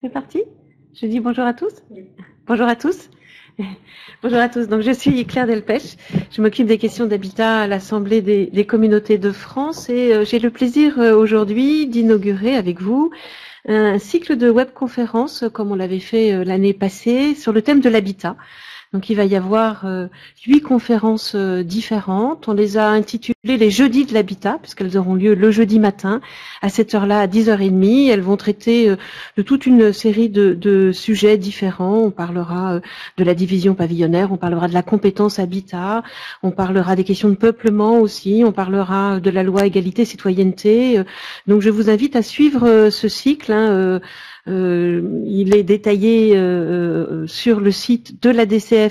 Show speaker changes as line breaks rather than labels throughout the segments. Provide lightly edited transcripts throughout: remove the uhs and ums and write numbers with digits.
C'est parti. Je dis bonjour à tous. Bonjour à tous. Bonjour à tous. Donc, je suis Claire Delpech. Je m'occupe des questions d'habitat à l'Assemblée des communautés de France et j'ai le plaisir aujourd'hui d'inaugurer avec vous un cycle de webconférences comme on l'avait fait l'année passée sur le thème de l'habitat. Donc il va y avoir 8 conférences différentes. On les a intitulées les jeudis de l'habitat, puisqu'elles auront lieu le jeudi matin, à cette heure-là, à 10h30. Elles vont traiter de toute une série de sujets différents. On parlera de la division pavillonnaire, on parlera de la compétence habitat, on parlera des questions de peuplement aussi, on parlera de la loi égalité-citoyenneté. Donc je vous invite à suivre ce cycle, il est détaillé sur le site de la DCF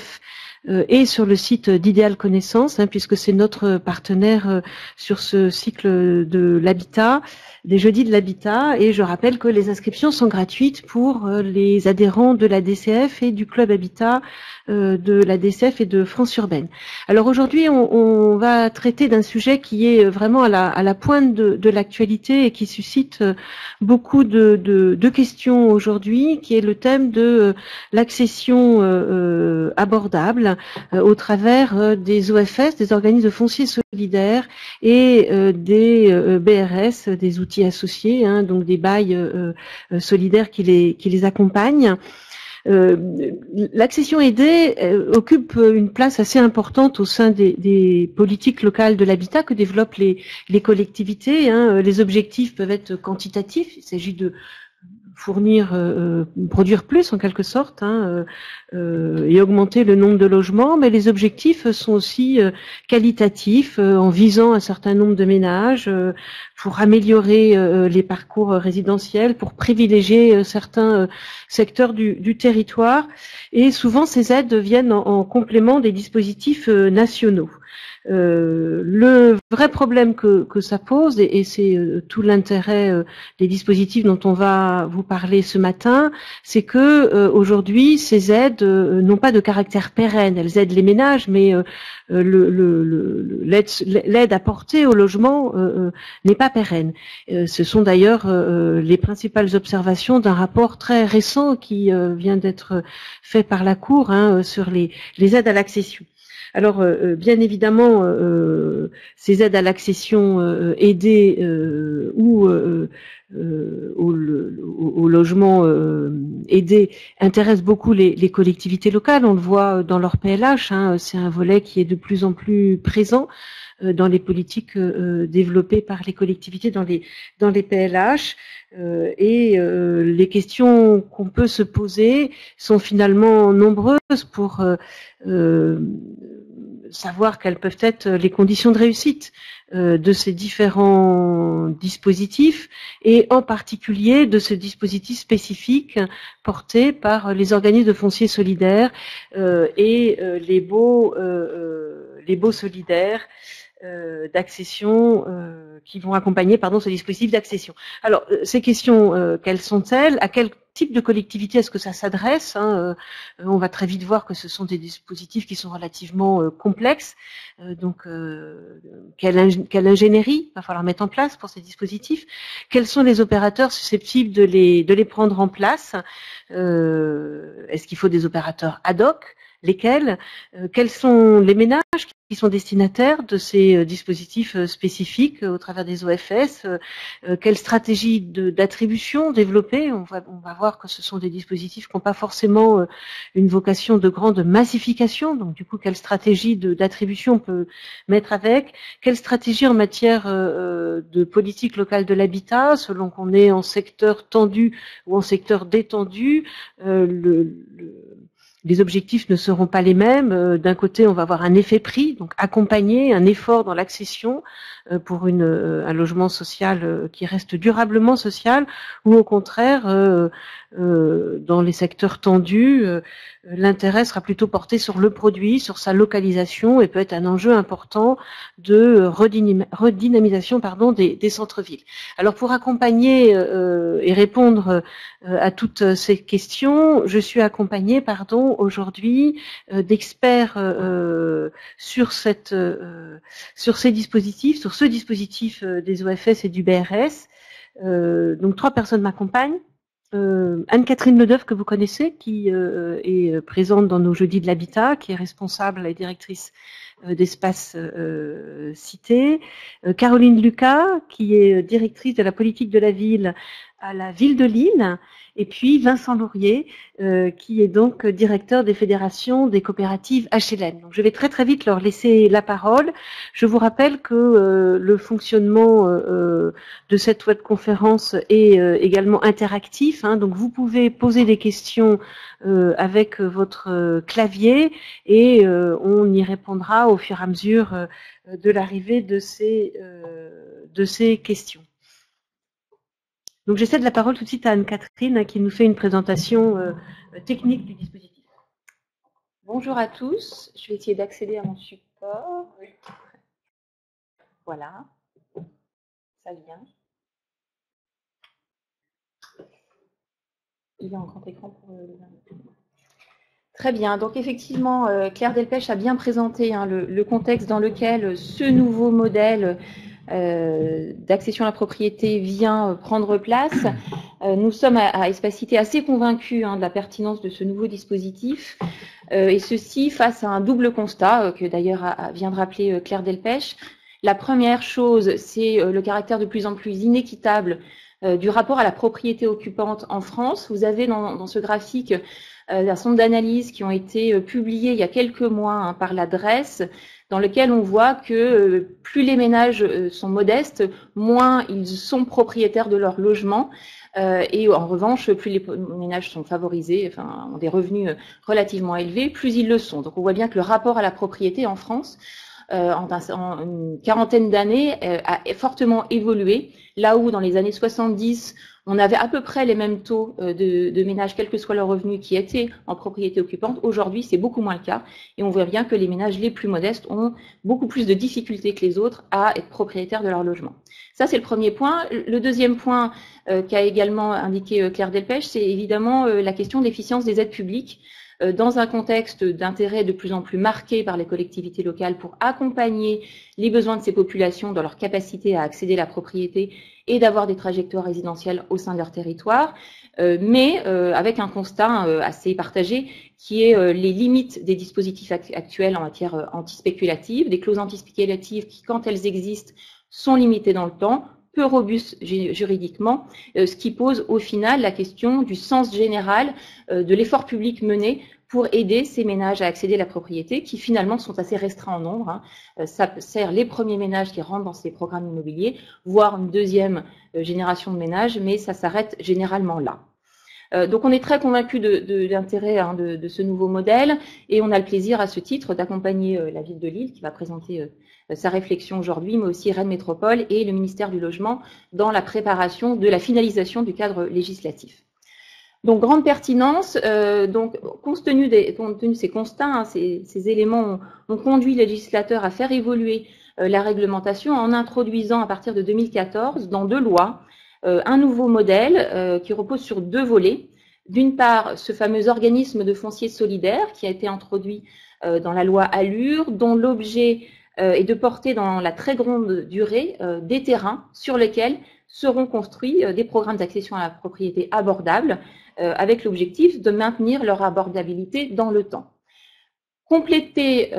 et sur le site d'Idéal Connaissance, puisque c'est notre partenaire sur ce cycle de l'habitat, des jeudis de l'habitat. Et je rappelle que les inscriptions sont gratuites pour les adhérents de la DCF et du club habitat de la DCF et de France Urbaine. Alors aujourd'hui, on va traiter d'un sujet qui est vraiment à la pointe de l'actualité et qui suscite beaucoup de questions aujourd'hui, qui est le thème de l'accession abordable au travers des OFS, des organismes de foncier solidaires et des BRS, des outils associés, donc des bails solidaires qui les accompagnent. L'accession aidée occupe une place assez importante au sein des politiques locales de l'habitat que développent les collectivités. Les objectifs peuvent être quantitatifs, il s'agit de fournir, produire plus en quelque sorte, et augmenter le nombre de logements, mais les objectifs sont aussi qualitatifs, en visant un certain nombre de ménages, pour améliorer les parcours résidentiels, pour privilégier certains secteurs du territoire, et souvent ces aides viennent en complément des dispositifs nationaux. Le vrai problème que ça pose, et c'est tout l'intérêt des dispositifs dont on va vous parler ce matin, c'est que aujourd'hui ces aides n'ont pas de caractère pérenne. Elles aident les ménages, mais l'aide apportée au logement n'est pas pérenne. Ce sont d'ailleurs les principales observations d'un rapport très récent qui vient d'être fait par la Cour sur les aides à l'accession. Alors, bien évidemment, ces aides à l'accession aidée ou au logement aidé intéressent beaucoup les collectivités locales. On le voit dans leur PLH. C'est un volet qui est de plus en plus présent dans les politiques développées par les collectivités dans les PLH. Les questions qu'on peut se poser sont finalement nombreuses pour savoir quelles peuvent être les conditions de réussite de ces différents dispositifs et en particulier de ce dispositif spécifique porté par les organismes de foncier solidaire et les baux solidaires d'accession qui vont accompagner ce dispositif d'accession. Alors ces questions, quelles sont-elles? À quel type de collectivité est-ce que ça s'adresse? On va très vite voir que ce sont des dispositifs qui sont relativement complexes. Donc quelle ingénierie va falloir mettre en place pour ces dispositifs? Quels sont les opérateurs susceptibles de les prendre en place? Est-ce qu'il faut des opérateurs ad hoc? Lesquels? Quels sont les ménages qui sont destinataires de ces dispositifs spécifiques au travers des OFS? Quelle stratégie d'attribution développer? On va voir que ce sont des dispositifs qui n'ont pas forcément une vocation de grande massification. Donc du coup, quelle stratégie d'attribution on peut mettre avec? Quelle stratégie en matière de politique locale de l'habitat, selon qu'on est en secteur tendu ou en secteur détendu? Les objectifs ne seront pas les mêmes. D'un côté, on va avoir un effet prix, donc accompagner un effort dans l'accession pour un logement social qui reste durablement social, ou au contraire, dans les secteurs tendus, l'intérêt sera plutôt porté sur le produit, sur sa localisation, et peut être un enjeu important de redynamisation des centres-villes. Alors pour accompagner et répondre à toutes ces questions, je suis accompagnée aujourd'hui d'experts sur ces dispositifs, sur ce dispositif des OFS et du BRS. Donc 3 personnes m'accompagnent. Anne-Catherine Ledeuf, que vous connaissez, qui est présente dans nos jeudis de l'habitat, qui est responsable et directrice d'Espace Cité. Caroline Lucas, qui est directrice de la politique de la ville à la ville de Lille. Et puis Vincent Laurier, qui est donc directeur des fédérations des coopératives HLM. Donc je vais très très vite leur laisser la parole. Je vous rappelle que le fonctionnement de cette webconférence est également interactif. Donc vous pouvez poser des questions avec votre clavier et on y répondra au fur et à mesure de l'arrivée de ces questions. Donc je cède la parole tout de suite à Anne-Catherine qui nous fait une présentation technique du dispositif. Bonjour à tous, je vais essayer d'accéder à mon support. Oui. Voilà, ça vient. Il est en grand écran pour les Très bien, donc effectivement, Claire Delpech a bien présenté le contexte dans lequel ce nouveau modèle d'accession à la propriété vient prendre place. Nous sommes à Espace Cité assez convaincus de la pertinence de ce nouveau dispositif, et ceci face à un double constat que d'ailleurs vient de rappeler Claire Delpech. La première chose, c'est le caractère de plus en plus inéquitable du rapport à la propriété occupante en France. Vous avez dans ce graphique un certain nombre d'analyses qui ont été publiées il y a quelques mois par l'adresse, dans lequel on voit que plus les ménages sont modestes, moins ils sont propriétaires de leur logement. Et en revanche, plus les ménages sont favorisés, enfin, ont des revenus relativement élevés, plus ils le sont. Donc on voit bien que le rapport à la propriété en France, en une quarantaine d'années, a fortement évolué. Là où dans les années 70, on avait à peu près les mêmes taux de ménages, quel que soit leur revenu, qui étaient en propriété occupante. Aujourd'hui, c'est beaucoup moins le cas. Et on voit bien que les ménages les plus modestes ont beaucoup plus de difficultés que les autres à être propriétaires de leur logement. Ça, c'est le premier point. Le deuxième point qu'a également indiqué Claire Delpech, c'est évidemment la question de l'efficience des aides publiques. Dans un contexte d'intérêt de plus en plus marqué par les collectivités locales pour accompagner les besoins de ces populations dans leur capacité à accéder à la propriété et d'avoir des trajectoires résidentielles au sein de leur territoire, mais avec un constat assez partagé qui est les limites des dispositifs actuels en matière antispéculative, des clauses antispéculatives qui, quand elles existent, sont limitées dans le temps, peu robustes juridiquement, ce qui pose au final la question du sens général de l'effort public mené pour aider ces ménages à accéder à la propriété, qui finalement sont assez restreints en nombre. Ça sert les premiers ménages qui rentrent dans ces programmes immobiliers, voire une deuxième génération de ménages, mais ça s'arrête généralement là. Donc on est très convaincus de l'intérêt de ce nouveau modèle, et on a le plaisir à ce titre d'accompagner la ville de Lille qui va présenter sa réflexion aujourd'hui, mais aussi Rennes Métropole et le ministère du Logement dans la préparation de la finalisation du cadre législatif. Donc grande pertinence, donc compte tenu de ces constats, ces éléments ont conduit le législateur à faire évoluer la réglementation en introduisant à partir de 2014 dans 2 lois un nouveau modèle qui repose sur 2 volets. D'une part, ce fameux organisme de foncier solidaire qui a été introduit dans la loi Allure, dont l'objet est de porter dans la très grande durée des terrains sur lesquels seront construits des programmes d'accession à la propriété abordables, avec l'objectif de maintenir leur abordabilité dans le temps. Complété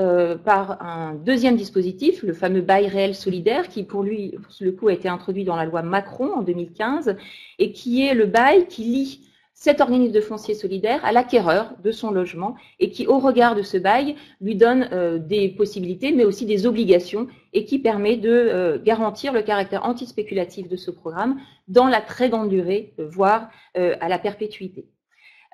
par un deuxième dispositif, le fameux bail réel solidaire, qui pour le coup a été introduit dans la loi Macron en 2015, et qui est le bail qui lie cet organisme de foncier solidaire à l'acquéreur de son logement et qui, au regard de ce bail, lui donne des possibilités mais aussi des obligations et qui permet de garantir le caractère antispéculatif de ce programme dans la très grande durée, voire à la perpétuité.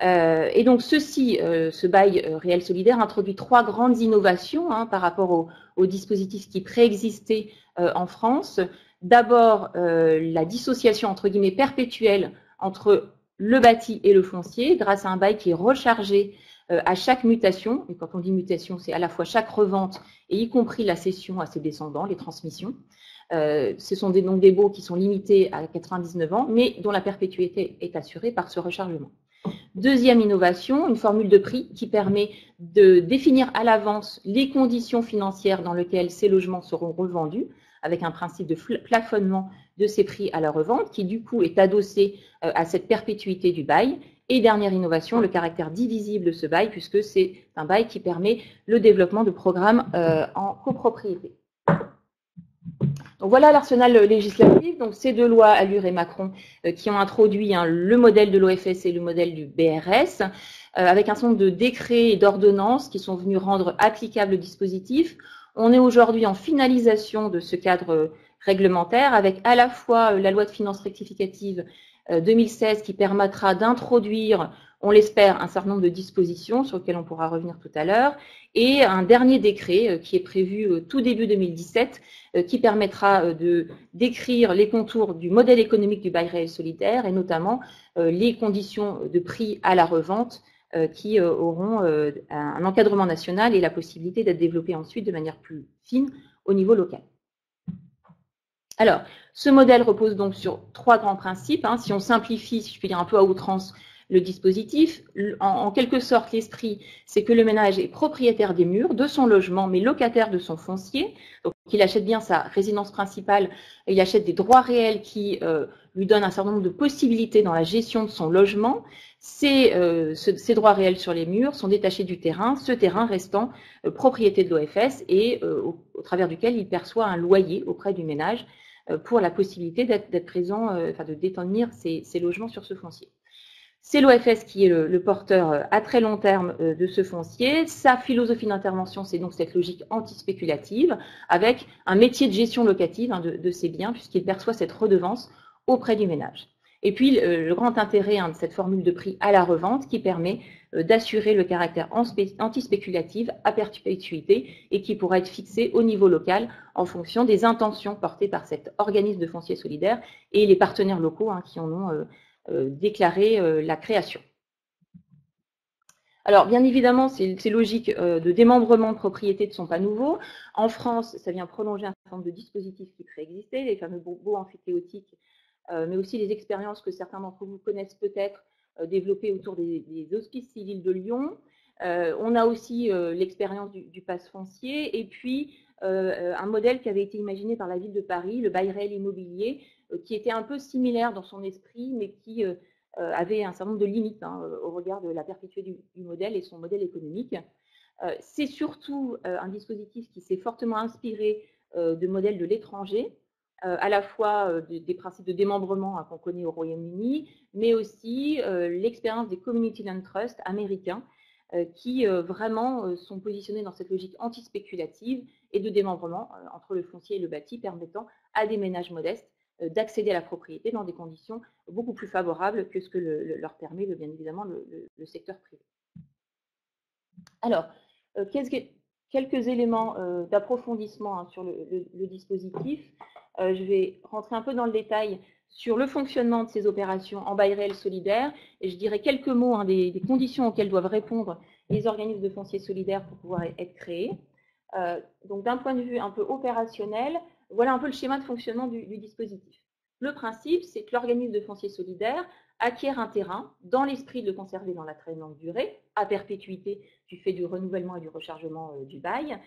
Et donc ce bail réel solidaire introduit 3 grandes innovations par rapport aux dispositifs qui préexistaient en France. D'abord, la dissociation entre guillemets perpétuelle entre le bâti et le foncier, grâce à un bail qui est rechargé à chaque mutation. Et quand on dit mutation, c'est à la fois chaque revente et y compris la cession à ses descendants, les transmissions. Ce sont donc des baux qui sont limités à 99 ans, mais dont la perpétuité est assurée par ce rechargement. Deuxième innovation, une formule de prix qui permet de définir à l'avance les conditions financières dans lesquelles ces logements seront revendus,
avec un principe de plafonnement de ces prix à la revente, qui du coup est adossé à cette perpétuité du bail. Et dernière innovation, le caractère divisible de ce bail, puisque c'est un bail qui permet le développement de programmes en copropriété. Donc voilà l'arsenal législatif. Donc ces deux lois, Allure et Macron, qui ont introduit le modèle de l'OFS et le modèle du BRS, avec un certain nombre de décrets et d'ordonnances qui sont venus rendre applicable le dispositif. On est aujourd'hui en finalisation de ce cadre réglementaire, avec à la fois la loi de finances rectificative 2016 qui permettra d'introduire, on l'espère, un certain nombre de dispositions sur lesquelles on pourra revenir tout à l'heure, et un dernier décret qui est prévu tout début 2017, qui permettra de décrire les contours du modèle économique du bail réel solidaire et notamment les conditions de prix à la revente qui auront un encadrement national et la possibilité d'être développées ensuite de manière plus fine au niveau local. Alors, ce modèle repose donc sur trois grands principes. Si on simplifie, si je puis dire un peu à outrance, le dispositif, en quelque sorte, l'esprit, c'est que le ménage est propriétaire des murs, de son logement, mais locataire de son foncier. Donc, il achète bien sa résidence principale, il achète des droits réels qui lui donnent un certain nombre de possibilités dans la gestion de son logement. Ces droits réels sur les murs sont détachés du terrain, ce terrain restant propriété de l'OFS et au travers duquel il perçoit un loyer auprès du ménage pour la possibilité d'être présent, de détenir ces logements sur ce foncier. C'est l'OFS qui est le porteur à très long terme de ce foncier. Sa philosophie d'intervention, c'est donc cette logique antispéculative, avec un métier de gestion locative de ces biens, puisqu'il perçoit cette redevance auprès du ménage. Et puis, le grand intérêt de cette formule de prix à la revente qui permet d'assurer le caractère antispéculatif à perpétuité et qui pourra être fixé au niveau local en fonction des intentions portées par cet organisme de foncier solidaire et les partenaires locaux qui en ont déclaré la création. Alors, bien évidemment, ces logiques de démembrement de propriété ne sont pas nouveaux. En France, ça vient prolonger un certain nombre de dispositifs qui préexistaient, les fameux baux amphithéotiques, mais aussi les expériences que certains d'entre vous connaissent peut-être, développées autour des hospices civils de Lyon. On a aussi l'expérience du pass foncier, et puis un modèle qui avait été imaginé par la ville de Paris, le bail réel immobilier, qui était un peu similaire dans son esprit, mais qui avait un certain nombre de limites au regard de la perpétuité du modèle et son modèle économique. C'est surtout un dispositif qui s'est fortement inspiré de modèles de l'étranger, à la fois des principes de démembrement qu'on connaît au Royaume-Uni, mais aussi l'expérience des Community Land Trust américains, qui vraiment sont positionnés dans cette logique antispéculative et de démembrement entre le foncier et le bâti, permettant à des ménages modestes d'accéder à la propriété dans des conditions beaucoup plus favorables que ce que leur permet bien évidemment le secteur privé. Alors, quelques éléments d'approfondissement sur le dispositif. Je vais rentrer un peu dans le détail sur le fonctionnement de ces opérations en bail réel solidaire, et je dirais quelques mots des conditions auxquelles doivent répondre les organismes de foncier solidaire pour pouvoir être créés. Donc, d'un point de vue un peu opérationnel, voilà un peu le schéma de fonctionnement du dispositif. Le principe, c'est que l'organisme de foncier solidaire acquiert un terrain dans l'esprit de le conserver dans la très longue durée, à perpétuité du fait du renouvellement et du rechargement du bail.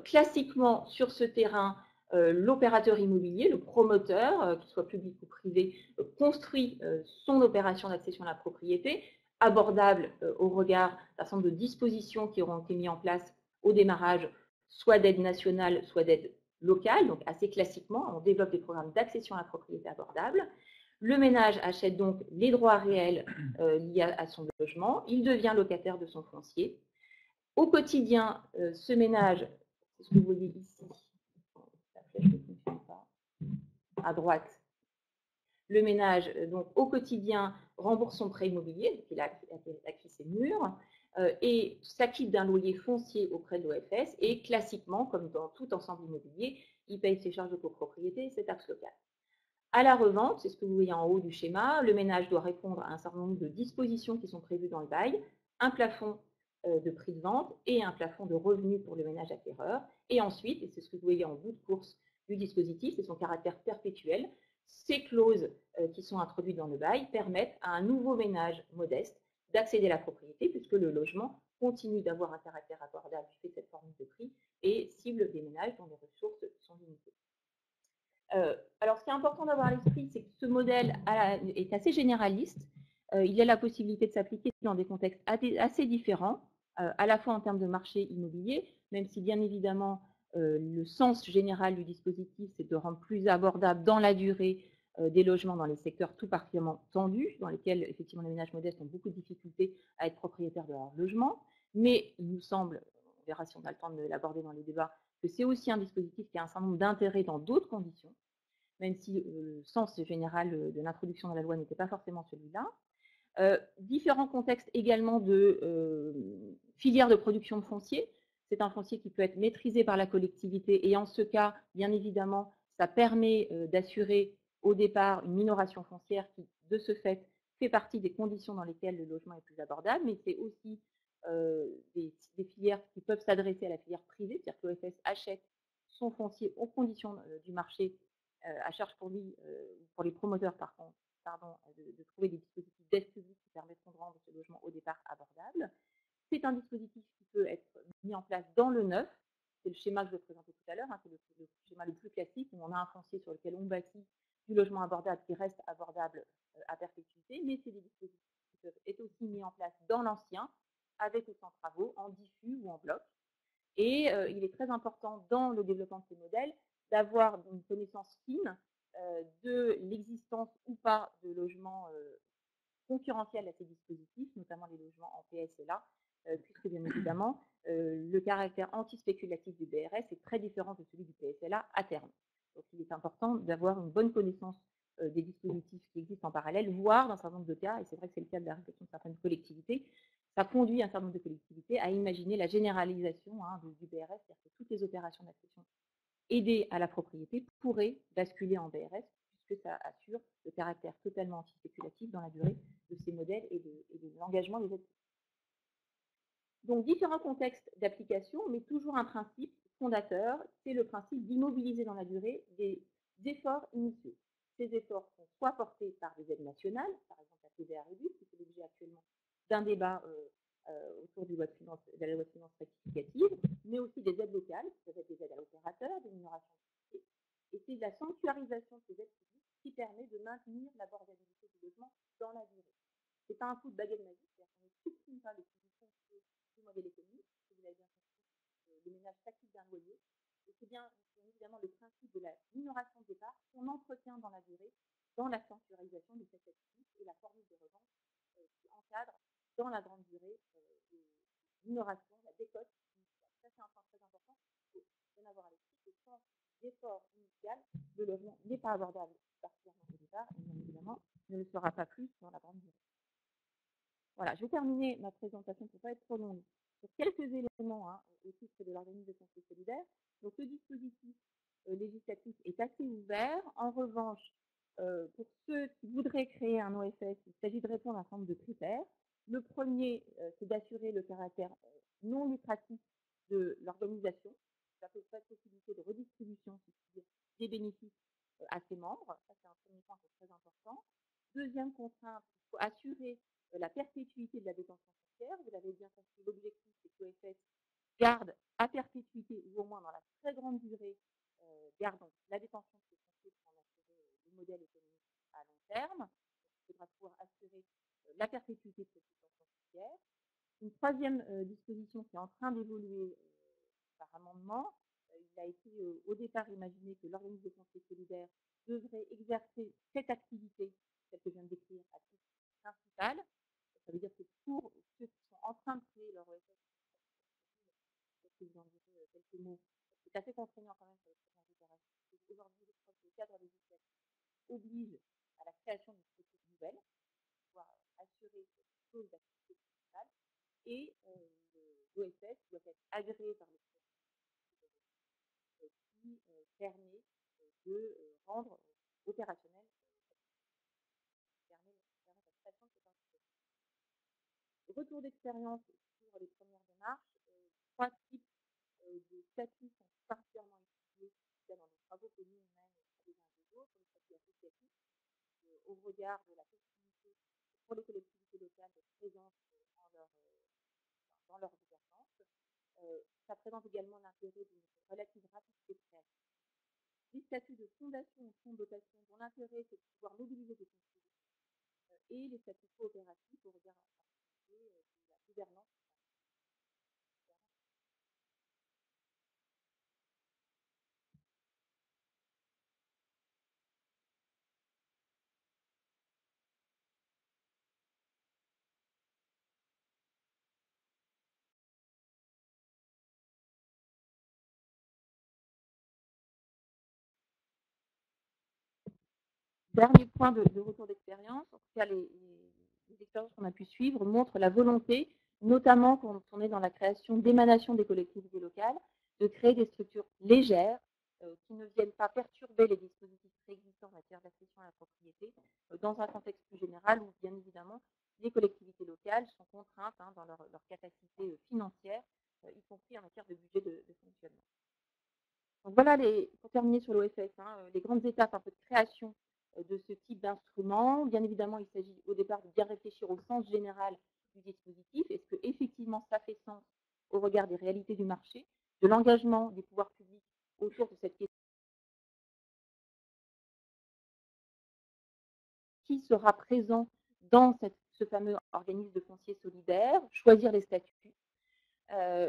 Classiquement, sur ce terrain, l'opérateur immobilier, le promoteur, qu'il soit public ou privé, construit son opération d'accession à la propriété, abordable au regard d'un certain nombre de dispositions qui auront été mises en place au démarrage, soit d'aide nationale, soit d'aide locale. Donc assez classiquement, on développe des programmes d'accession à la propriété abordable. Le ménage achète donc les droits réels liés à son logement. Il devient locataire de son foncier. Au quotidien, ce ménage, c'est ce que vous voyez ici, la flèche ne fonctionne pas, à droite, le ménage, donc au quotidien, rembourse son prêt immobilier, donc il a acquis ses murs, et s'acquitte d'un loyer foncier auprès de l'OFS, et classiquement, comme dans tout ensemble immobilier, il paye ses charges de copropriété et ses taxes locales. À la revente, c'est ce que vous voyez en haut du schéma, le ménage doit répondre à un certain nombre de dispositions qui sont prévues dans le bail, un plafond de prix de vente et un plafond de revenus pour le ménage acquéreur. Et ensuite, et c'est ce que vous voyez en bout de course du dispositif, c'est son caractère perpétuel, ces clauses qui sont introduites dans le bail permettent à un nouveau ménage modeste d'accéder à la propriété puisque le logement continue d'avoir un caractère abordable du fait de cette formule de prix et cible des ménages dont les ressources sont limitées. Alors, ce qui est important d'avoir à l'esprit, c'est que ce modèle est assez généraliste. Il a la possibilité de s'appliquer dans des contextes assez différents, à la fois en termes de marché immobilier, même si bien évidemment le sens général du dispositif, c'est de rendre plus abordable dans la durée des logements dans les secteurs tout particulièrement tendus, dans lesquels effectivement les ménages modestes ont beaucoup de difficultés à être propriétaires de leur logement. Mais il nous semble, on verra si on a le temps de l'aborder dans les débats, que c'est aussi un dispositif qui a un certain nombre d'intérêts dans d'autres conditions, même si le sens général de l'introduction dans la loi n'était pas forcément celui-là. Différents contextes également de filière de production de foncier. C'est un foncier qui peut être maîtrisé par la collectivité et en ce cas, bien évidemment, ça permet d'assurer au départ une minoration foncière qui, de ce fait, fait partie des conditions dans lesquelles le logement est plus abordable, mais c'est aussi des filières qui peuvent s'adresser à la filière privée, c'est-à-dire que l'OFS achète son foncier aux conditions du marché à charge pour lui, pour les promoteurs par contre, de trouver des dispositifs d'aide publique qui permettront de rendre ce logement au départ abordable. C'est un dispositif qui peut être mis en place dans le neuf. C'est le schéma que je vais présenter tout à l'heure, c'est le schéma le plus classique où on a un foncier sur lequel on bâtit du logement abordable qui reste abordable à perpétuité, mais c'est des dispositifs qui peuvent être aussi mis en place dans l'ancien, avec ou sans travaux, en diffus ou en bloc. Et il est très important dans le développement de ces modèles d'avoir une connaissance fine de l'existence ou pas de logements concurrentiels à ces dispositifs, notamment les logements en PSLA, puisque bien évidemment, le caractère anti-spéculatif du BRS est très différent de celui du PSLA à terme. Donc il est important d'avoir une bonne connaissance des dispositifs qui existent en parallèle, voire dans un certain nombre de cas, et c'est vrai que c'est le cas de la réflexion de certaines collectivités, ça conduit un certain nombre de collectivités à imaginer la généralisation du BRS, c'est-à-dire que toutes les opérations d'accession aidées à la propriété pourraient basculer en BRS, puisque ça assure le caractère totalement anti-spéculatif dans la durée de ces modèles et de l'engagement des aides. Donc, différents contextes d'application, mais toujours un principe fondateur, c'est le principe d'immobiliser dans la durée des efforts initiaux. Ces efforts sont soit portés par des aides nationales, par exemple la TVA réduite, qui fait l'objet actuellement d'un débat autour de la loi de finances rectificative, mais aussi des aides locales, qui peuvent être des aides à l'opérateur, des minorations de prix. Et c'est la sanctuarisation de ces aides publiques qui permet de maintenir l'abordabilité du logement dans la durée. Ce n'est pas un coup de baguette magique, c'est-à-dire qu'on ne supprime pas les conditions du modèle économique, si vous l'avez bien compris, le ménage s'acquitte d'un loyer. Et c'est bien évidemment le principe de la minoration de départ qu'on entretient dans la durée, dans la sanctuarisation de cette activité et la formule de revente qui encadre dans la grande durée les minorations, la décote initiale. Ça, c'est un point très important. Il faut bien avoir à l'esprit que sans l'effort initial, le logement n'est pas abordable particulièrement au départ, et bien évidemment ne le sera pas plus dans la grande durée. Voilà, je vais terminer ma présentation pour ne pas être trop longue sur quelques éléments au titre de l'organisme de conseil solidaire. Donc, le dispositif législatif est assez ouvert. En revanche, pour ceux qui voudraient créer un OFS, il s'agit de répondre à un certain nombre de critères. Le premier, c'est d'assurer le caractère non lucratif de l'organisation. Ça peut faire possibilité de redistribution des bénéfices à ses membres. Ça, c'est un premier point qui est très important. Deuxième contrainte, il faut assurer la perpétuité de la détention foncière. Vous l'avez bien compris, l'objectif, c'est que l'OFS garde à perpétuité, ou au moins dans la très grande durée, garde donc la détention de ces fonciers pour en assurer le modèle économique à long terme. Donc, il faudra pouvoir assurer la perpétuité de cette détention foncière. Une troisième disposition qui est en train d'évoluer par amendement, il a été au départ imaginé que l'organisme de conseil solidaire devrait exercer cette activité, celle que je viens de décrire, à titre principal. Ça veut dire que pour ceux qui sont en train de créer leur OSS, je vous en dirai quelques mots, c'est assez contraignant quand même sur les premières opérations. Aujourd'hui, je crois que le cadre législatif oblige à la création d'une structure nouvelle pour pouvoir assurer cette chose d'activité principale. Et l'OSS doit être agréé par le qui permet de rendre opérationnel la création de cette entité. Retour d'expérience sur les premières démarches, trois types de statuts sont particulièrement étudiés dans les travaux que nous on mène les uns des autres, les statuts associatifs, au regard de la possibilité pour les collectivités locales d'être présentes dans leur gouvernance. Ça présente également l'intérêt d'une relative rapidité de création. des statuts de fondation ou fonds de dotation dont l'intérêt c'est de pouvoir mobiliser des fonds et les statuts coopératifs au regard de la gouvernance. Dernier point de retour d'expérience, en tout cas les expériences qu'on a pu suivre montrent la volonté, notamment quand on est dans la création d'émanations des collectivités locales, de créer des structures légères qui ne viennent pas perturber les dispositifs préexistants en matière d'accession à la propriété, dans un contexte plus général où bien évidemment les collectivités locales sont contraintes dans leur capacité financière, y compris en matière de budget de fonctionnement. Donc voilà, pour terminer sur l'OFS, les grandes étapes un peu de création de ce type d'instrument. Bien évidemment, il s'agit au départ de bien réfléchir au sens général du dispositif. Est-ce qu'effectivement ça fait sens au regard des réalités du marché, de l'engagement des pouvoirs publics autour de cette question? Qui sera présent dans ce fameux organisme de foncier solidaire? Choisir les statuts.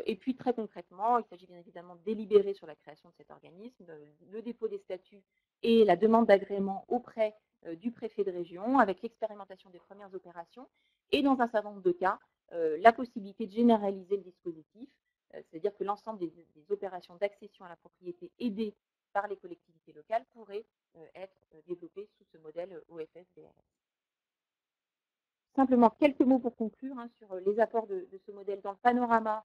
Et puis très concrètement, il s'agit bien évidemment de délibérer sur la création de cet organisme, le dépôt des statuts et la demande d'agrément auprès du préfet de région avec l'expérimentation des premières opérations et dans un certain nombre de cas, la possibilité de généraliser le dispositif, c'est-à-dire que l'ensemble des opérations d'accession à la propriété aidées par les collectivités locales pourraient être développées sous ce modèle OFS-BRS. Simplement quelques mots pour conclure sur les apports de ce modèle dans le panorama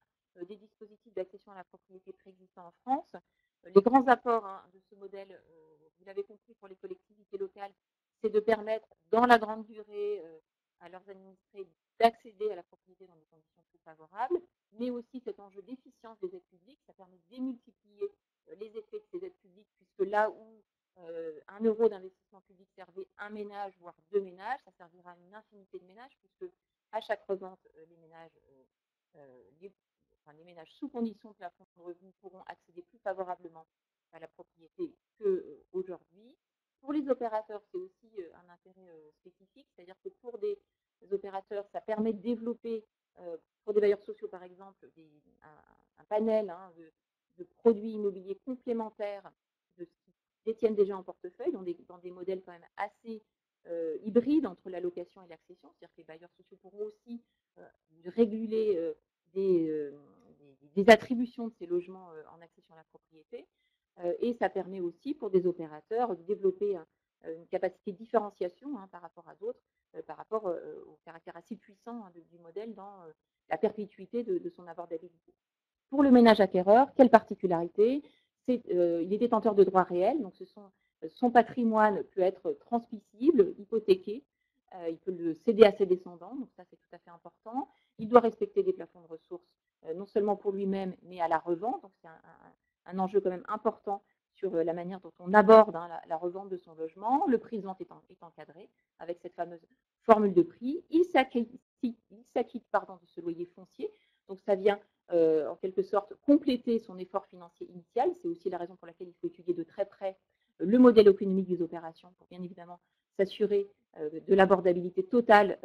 des dispositifs d'accession à la propriété préexistants en France. Les grands apports de ce modèle, vous l'avez compris pour les collectivités locales, c'est de permettre dans la grande durée à leurs administrés d'accéder à la propriété dans des conditions plus favorables, mais aussi cet enjeu d'efficience des aides publiques, ça permet de démultiplier les effets de ces aides publiques, puisque là où 1 euro d'investissement public servait un ménage, voire 2 ménages, ça servira à une infinité de ménages, puisque à chaque revente, les ménages sous condition de plafond de revenus pourront accéder plus favorablement à la propriété qu'aujourd'hui. Pour les opérateurs, c'est aussi un intérêt spécifique, c'est-à-dire que pour des opérateurs, ça permet de développer, pour des bailleurs sociaux par exemple, un panel de produits immobiliers complémentaires de ce qui détiennent déjà en portefeuille, dans des modèles quand même assez hybrides entre la location et l'accession. C'est-à-dire que les bailleurs sociaux pourront aussi réguler des attributions de ces logements en accession à la propriété. Et ça permet aussi pour des opérateurs de développer une capacité de différenciation par rapport à d'autres, par rapport au caractère assez puissant du modèle dans la perpétuité de son abordabilité. Pour le ménage acquéreur, quelle particularité? Il est détenteur de droits réels, donc son patrimoine peut être transmissible, hypothéqué, il peut le céder à ses descendants, donc ça c'est tout à fait important. Il doit respecter des plafonds de ressources, non seulement pour lui-même, mais à la revente, donc c'est un enjeu quand même important sur la manière dont on aborde la revente de son logement. Le prix de vente est encadré avec cette fameuse formule de prix. Il s'acquitte de ce loyer foncier, donc ça vient en quelque sorte compléter son effort financier initial. C'est aussi la raison pour laquelle il faut étudier de très près le modèle économique des opérations pour bien évidemment s'assurer de l'abordabilité totale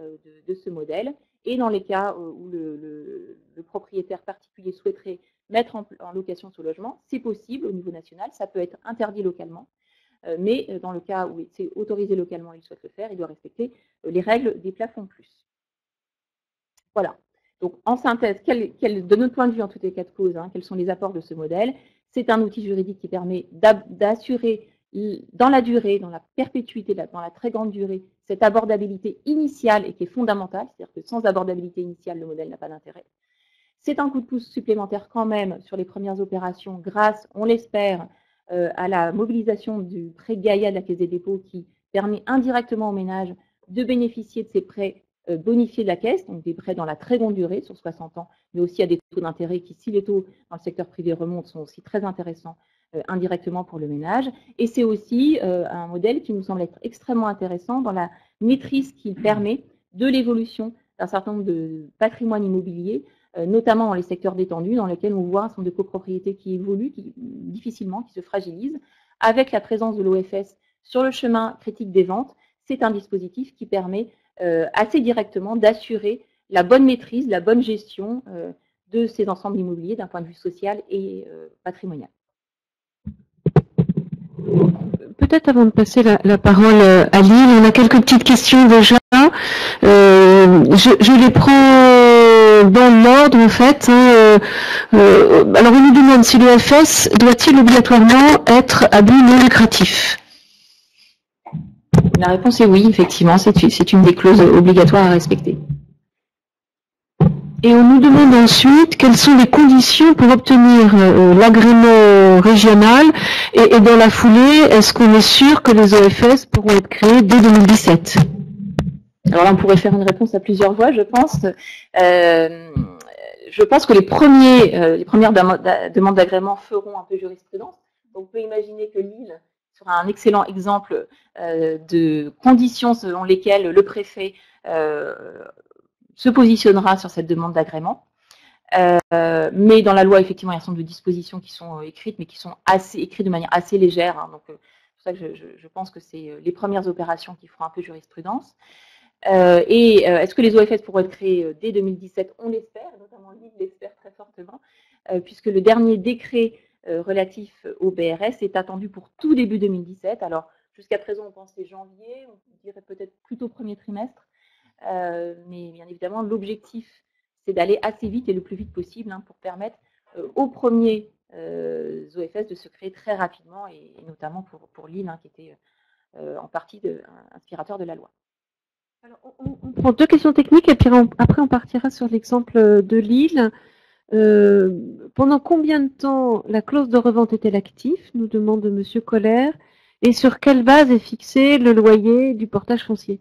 de ce modèle. Et dans les cas où le propriétaire particulier souhaiterait mettre en location ce logement, c'est possible au niveau national, ça peut être interdit localement. Mais dans le cas où c'est autorisé localement, il souhaite le faire, il doit respecter les règles des plafonds plus. Voilà. Donc, en synthèse, de notre point de vue, en tous les cas de cause, quels sont les apports de ce modèle? C'est un outil juridique qui permet d'assurer dans la durée, dans la perpétuité, dans la très grande durée, cette abordabilité initiale et qui est fondamentale, c'est-à-dire que sans abordabilité initiale, le modèle n'a pas d'intérêt. C'est un coup de pouce supplémentaire quand même sur les premières opérations grâce, on l'espère, à la mobilisation du prêt Gaïa de la Caisse des dépôts qui permet indirectement aux ménages de bénéficier de ces prêts bonifiés de la Caisse, donc des prêts dans la très longue durée, sur 60 ans, mais aussi à des taux d'intérêt qui, si les taux dans le secteur privé remontent, sont aussi très intéressants indirectement pour le ménage. Et c'est aussi un modèle qui nous semble être extrêmement intéressant dans la maîtrise qu'il permet de l'évolution d'un certain nombre de patrimoines immobiliers, notamment dans les secteurs détendus, dans lesquels on voit un certain nombre de copropriétés qui évoluent difficilement, qui se fragilisent, avec la présence de l'OFS sur le chemin critique des ventes, c'est un dispositif qui permet assez directement d'assurer la bonne maîtrise, la bonne gestion de ces ensembles immobiliers d'un point de vue social et patrimonial.
Peut-être avant de passer la parole à Lille, on a quelques petites questions déjà. Je les prends dans l'ordre en fait. Alors on nous demande si l'OFS doit-il obligatoirement être à but non lucratif?
La réponse est oui, effectivement, c'est une des clauses obligatoires à respecter.
Et on nous demande ensuite quelles sont les conditions pour obtenir l'agrément régional et dans la foulée, est-ce qu'on est sûr que les OFS pourront être créés dès 2017?
Alors là, on pourrait faire une réponse à plusieurs voies, je pense. Je pense que les premières demandes d'agrément feront un peu jurisprudence. Donc, on peut imaginer que Lille sera un excellent exemple de conditions selon lesquelles le préfet se positionnera sur cette demande d'agrément. Mais dans la loi, effectivement, il y a un certain nombre de dispositions qui sont écrites, mais qui sont écrites de manière assez légère. Hein, donc, c'est pour ça que je pense que c'est les premières opérations qui feront un peu jurisprudence. Est-ce que les OFS pourront être créés dès 2017? On l'espère, notamment Lille l'espère très fortement, puisque le dernier décret relatif au BRS est attendu pour tout début 2017. Alors, jusqu'à présent, on pensait janvier, on dirait peut-être plutôt premier trimestre. Mais bien évidemment, l'objectif, c'est d'aller assez vite et le plus vite possible hein, pour permettre aux premiers OFS de se créer très rapidement et notamment pour Lille, hein, qui était en partie inspirateur de la loi.
Alors, on prend deux questions techniques et puis après on partira sur l'exemple de Lille. Pendant combien de temps la clause de revente est-elle active, nous demande Monsieur Colère, et sur quelle base est fixé le loyer du portage foncier?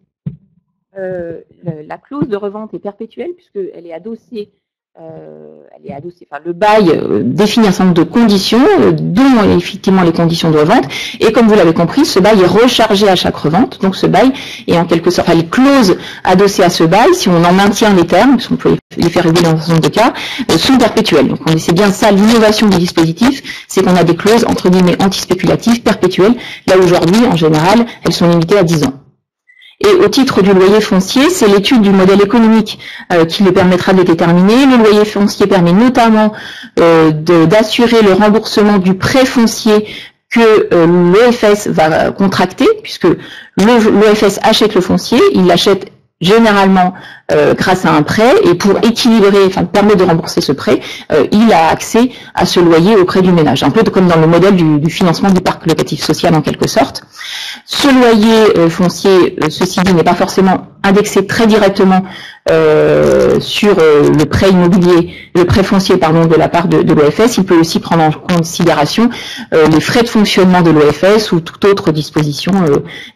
La clause de revente est perpétuelle puisqu'elle est adossée. Enfin, le bail définit un certain nombre de conditions, dont effectivement les conditions de revente. Et comme vous l'avez compris, ce bail est rechargé à chaque revente. Donc ce bail est en quelque sorte, les clauses adossées à ce bail, si on en maintient les termes, parce qu'on peut les faire évoluer dans un certain nombre de cas, sont perpétuelles. Donc c'est bien ça l'innovation du dispositif, c'est qu'on a des clauses entre guillemets antispéculatives perpétuelles. Là aujourd'hui, en général, elles sont limitées à 10 ans. Et au titre du loyer foncier, c'est l'étude du modèle économique qui le permettra de déterminer. Le loyer foncier permet notamment d'assurer le remboursement du prêt foncier que l'OFS va contracter, puisque l'OFS achète le foncier, il l'achète généralement grâce à un prêt, et pour équilibrer, enfin permettre de rembourser ce prêt, il a accès à ce loyer auprès du ménage, un peu comme dans le modèle du financement du parc locatif social en quelque sorte. Ce loyer foncier, ceci dit, n'est pas forcément indexé très directement sur le prêt immobilier, le prêt foncier pardon de la part de l'OFS. Il peut aussi prendre en considération les frais de fonctionnement de l'OFS ou toute autre disposition.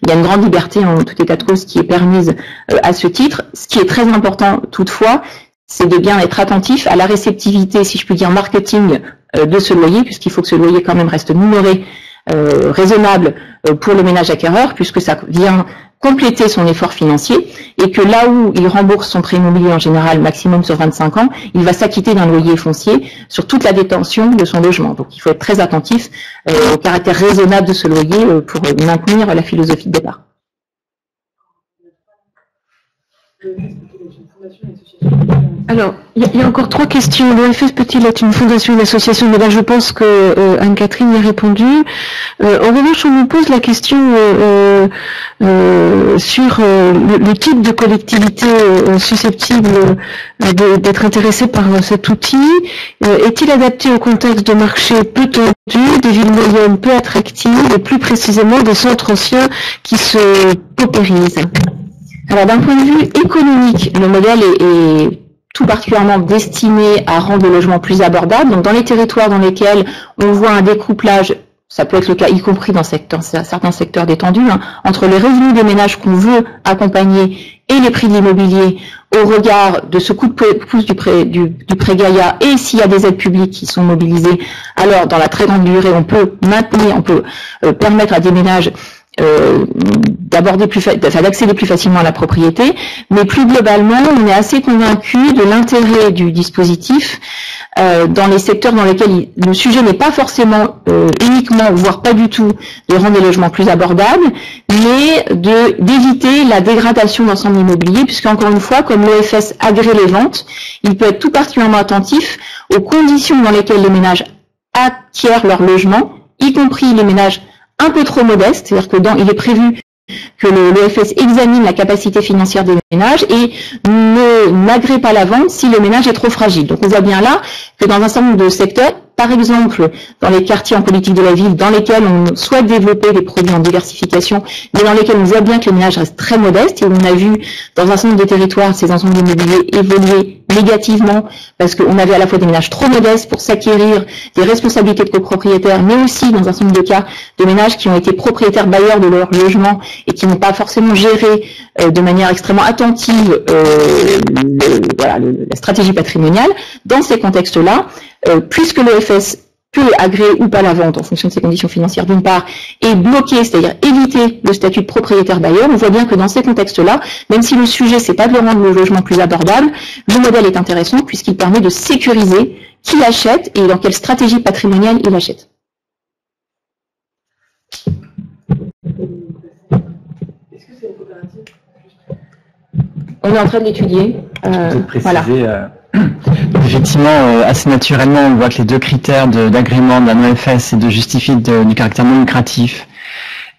Il y a une grande liberté en tout état de cause qui est permise à ce titre. Ce qui est très important toutefois, c'est de bien être attentif à la réceptivité, si je puis dire, marketing de ce loyer, puisqu'il faut que ce loyer quand même reste minoré, raisonnable pour le ménage acquéreur, puisque ça vient compléter son effort financier, et que là où il rembourse son prêt immobilier en général maximum sur 25 ans, il va s'acquitter d'un loyer foncier sur toute la détention de son logement. Donc il faut être très attentif au caractère raisonnable de ce loyer pour maintenir la philosophie de départ.
Alors, il y a encore 3 questions. L'OFS peut-il être une fondation, une association? Mais là, je pense que Anne-Catherine y a répondu. En revanche, on nous pose la question sur le type de collectivité susceptible d'être intéressée par cet outil. Est-il adapté au contexte de marché peu tendu, des villes moyennes peu attractives et plus précisément des centres anciens qui se paupérisent?
Alors d'un point de vue économique, le modèle est tout particulièrement destiné à rendre le logement plus abordable. Donc dans les territoires dans lesquels on voit un découplage, ça peut être le cas y compris dans certains secteurs détendus, hein, entre les revenus des ménages qu'on veut accompagner et les prix de l'immobilier au regard de ce coup de pouce du prêt Gaïa, et s'il y a des aides publiques qui sont mobilisées, alors dans la très grande durée, on peut permettre à des ménages d'accéder plus facilement à la propriété, mais plus globalement, on est assez convaincu de l'intérêt du dispositif dans les secteurs dans lesquels le sujet n'est pas forcément uniquement, voire pas du tout, de rendre les logements plus abordables, mais d'éviter la dégradation d'ensemble immobilier, puisque encore une fois, comme l'OFS agrée les ventes, il peut être tout particulièrement attentif aux conditions dans lesquelles les ménages acquièrent leur logement, y compris les ménages un peu trop modestes, c'est-à-dire que il est prévu que l'OFS examine la capacité financière des ménages et n'agrée pas la vente si le ménage est trop fragile. Donc on voit bien là que dans un certain nombre de secteurs, par exemple dans les quartiers en politique de la ville, dans lesquels on souhaite développer des produits en diversification, mais dans lesquels on voit bien que les ménages restent très modestes, et on a vu dans un certain nombre de territoires ces ensembles immobiliers évoluer négativement parce qu'on avait à la fois des ménages trop modestes pour s'acquérir des responsabilités de copropriétaires, mais aussi dans un certain nombre de cas de ménages qui ont été propriétaires bailleurs de leur logement et qui n'ont pas forcément géré de manière extrêmement attentive la stratégie patrimoniale. Dans ces contextes-là, puisque l'OFS peut agréer ou pas la vente en fonction de ses conditions financières d'une part, et bloquer, c'est-à-dire éviter le statut de propriétaire bailleur, on voit bien que dans ces contextes-là, même si le sujet c'est pas de rendre le logement plus abordable, le modèle est intéressant puisqu'il permet de sécuriser qui achète et dans quelle stratégie patrimoniale il achète. Est-ce que c'est une coopérative? On est en train de l'étudier. Voilà.
Effectivement, assez naturellement, on voit que les deux critères d'agrément d'un OFS, c'est de justifier du caractère non lucratif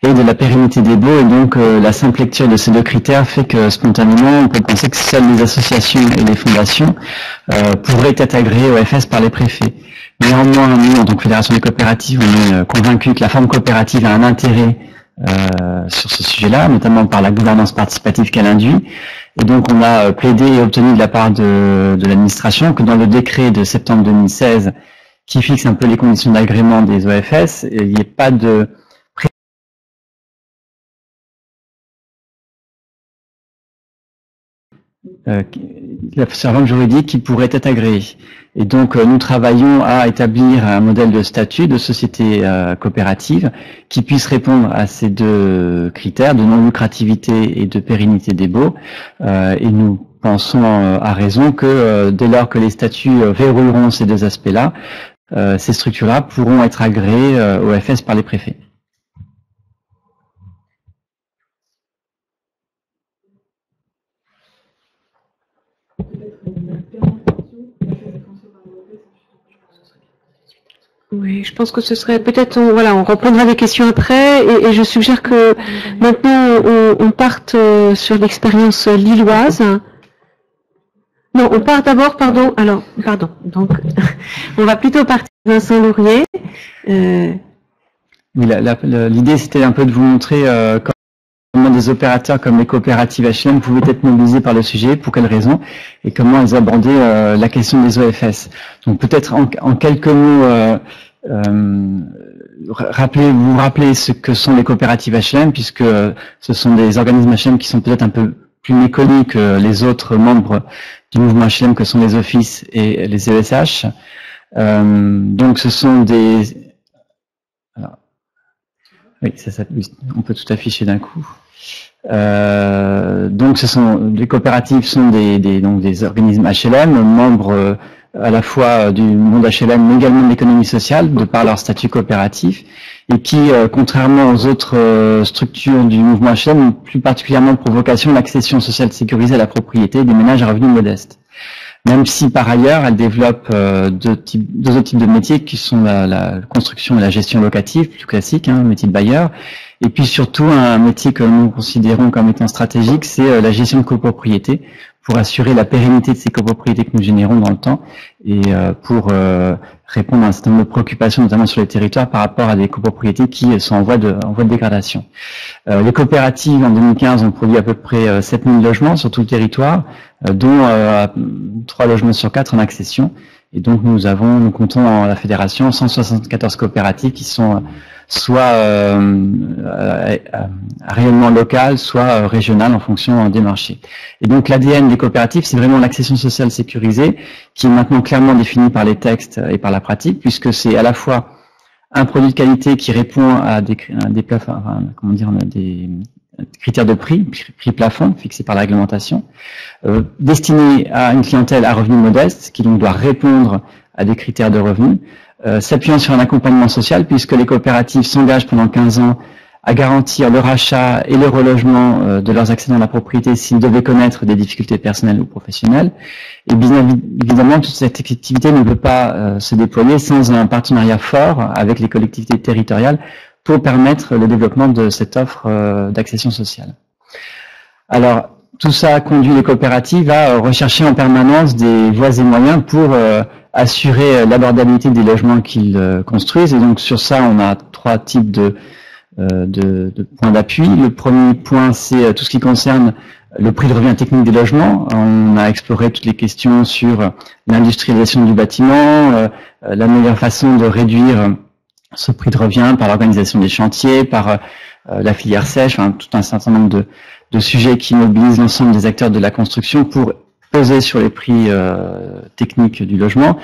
et de la pérennité des baux, et donc la simple lecture de ces deux critères fait que spontanément, on peut penser que seules les associations et les fondations pourraient être agréées OFS par les préfets. Néanmoins, nous, en tant que Fédération des coopératives, on est convaincus que la forme coopérative a un intérêt sur ce sujet-là, notamment par la gouvernance participative qu'elle induit. Et donc on a plaidé et obtenu de la part de l'administration que dans le décret de septembre 2016 qui fixe un peu les conditions d'agrément des OFS, il n'y ait pas de la forme juridique qui pourrait être agréée. Et donc nous travaillons à établir un modèle de statut de société coopérative qui puisse répondre à ces deux critères de non-lucrativité et de pérennité des baux. Et nous pensons à raison que dès lors que les statuts verrouilleront ces deux aspects-là, ces structures-là pourront être agréées OFS par les préfets.
Oui, je pense que ce serait peut-être, on reprendra les questions après, et je suggère que maintenant on parte sur l'expérience lilloise. Non, on part d'abord, pardon. Donc, on va plutôt partir de Vincent Laurier.
Oui, l'idée c'était un peu de vous montrer comment des opérateurs comme les coopératives HLM pouvaient être mobilisés par le sujet, pour quelles raisons, et comment ils abordaient la question des OFS. Donc peut-être en quelques mots, vous rappelez ce que sont les coopératives HLM, puisque ce sont des organismes HLM qui sont peut-être un peu plus méconnus que les autres membres du mouvement HLM, que sont les offices et les ESH. Donc ce sont des... Alors, oui, on peut tout afficher d'un coup. Donc les coopératives sont des organismes HLM, membres à la fois du monde HLM mais également de l'économie sociale de par leur statut coopératif, et qui, contrairement aux autres structures du mouvement HLM, ont plus particulièrement pour vocation l'accession sociale sécurisée à la propriété des ménages à revenus modestes. Même si par ailleurs elles développent deux autres types de métiers qui sont la construction et la gestion locative, plus classique, métier de bailleur, et puis surtout un métier que nous considérons comme étant stratégique, c'est la gestion de copropriété, pour assurer la pérennité de ces copropriétés que nous générons dans le temps, et pour répondre à un certain nombre de préoccupations, notamment sur les territoires, par rapport à des copropriétés qui sont en voie de dégradation. Les coopératives, en 2015, ont produit à peu près 7000 logements sur tout le territoire, dont 3 logements sur 4 en accession. Et donc nous comptons dans la fédération 174 coopératives qui sont soit à rayonnement local, soit régional en fonction des marchés. Et donc l'ADN des coopératives, c'est vraiment l'accession sociale sécurisée, qui est maintenant clairement définie par les textes et par la pratique, puisque c'est à la fois un produit de qualité qui répond à des plafonds, on a des critères de prix plafond fixés par la réglementation, destiné à une clientèle à revenus modestes, qui donc doit répondre à des critères de revenus, s'appuyant sur un accompagnement social, puisque les coopératives s'engagent pendant 15 ans à garantir le rachat et le relogement de leurs accédants à la propriété s'ils devaient connaître des difficultés personnelles ou professionnelles. Et bien évidemment, toute cette activité ne peut pas se déployer sans un partenariat fort avec les collectivités territoriales pour permettre le développement de cette offre d'accession sociale. Alors, tout ça a conduit les coopératives à rechercher en permanence des voies et moyens pour assurer l'abordabilité des logements qu'ils construisent. Et donc, sur ça, on a 3 types de points d'appui. Le premier point, c'est tout ce qui concerne le prix de revient technique des logements. On a exploré toutes les questions sur l'industrialisation du bâtiment, la meilleure façon de réduire ce prix de revient par l'organisation des chantiers, par la filière sèche, enfin, tout un certain nombre de sujets qui mobilisent l'ensemble des acteurs de la construction pour peser sur les prix techniques du logement.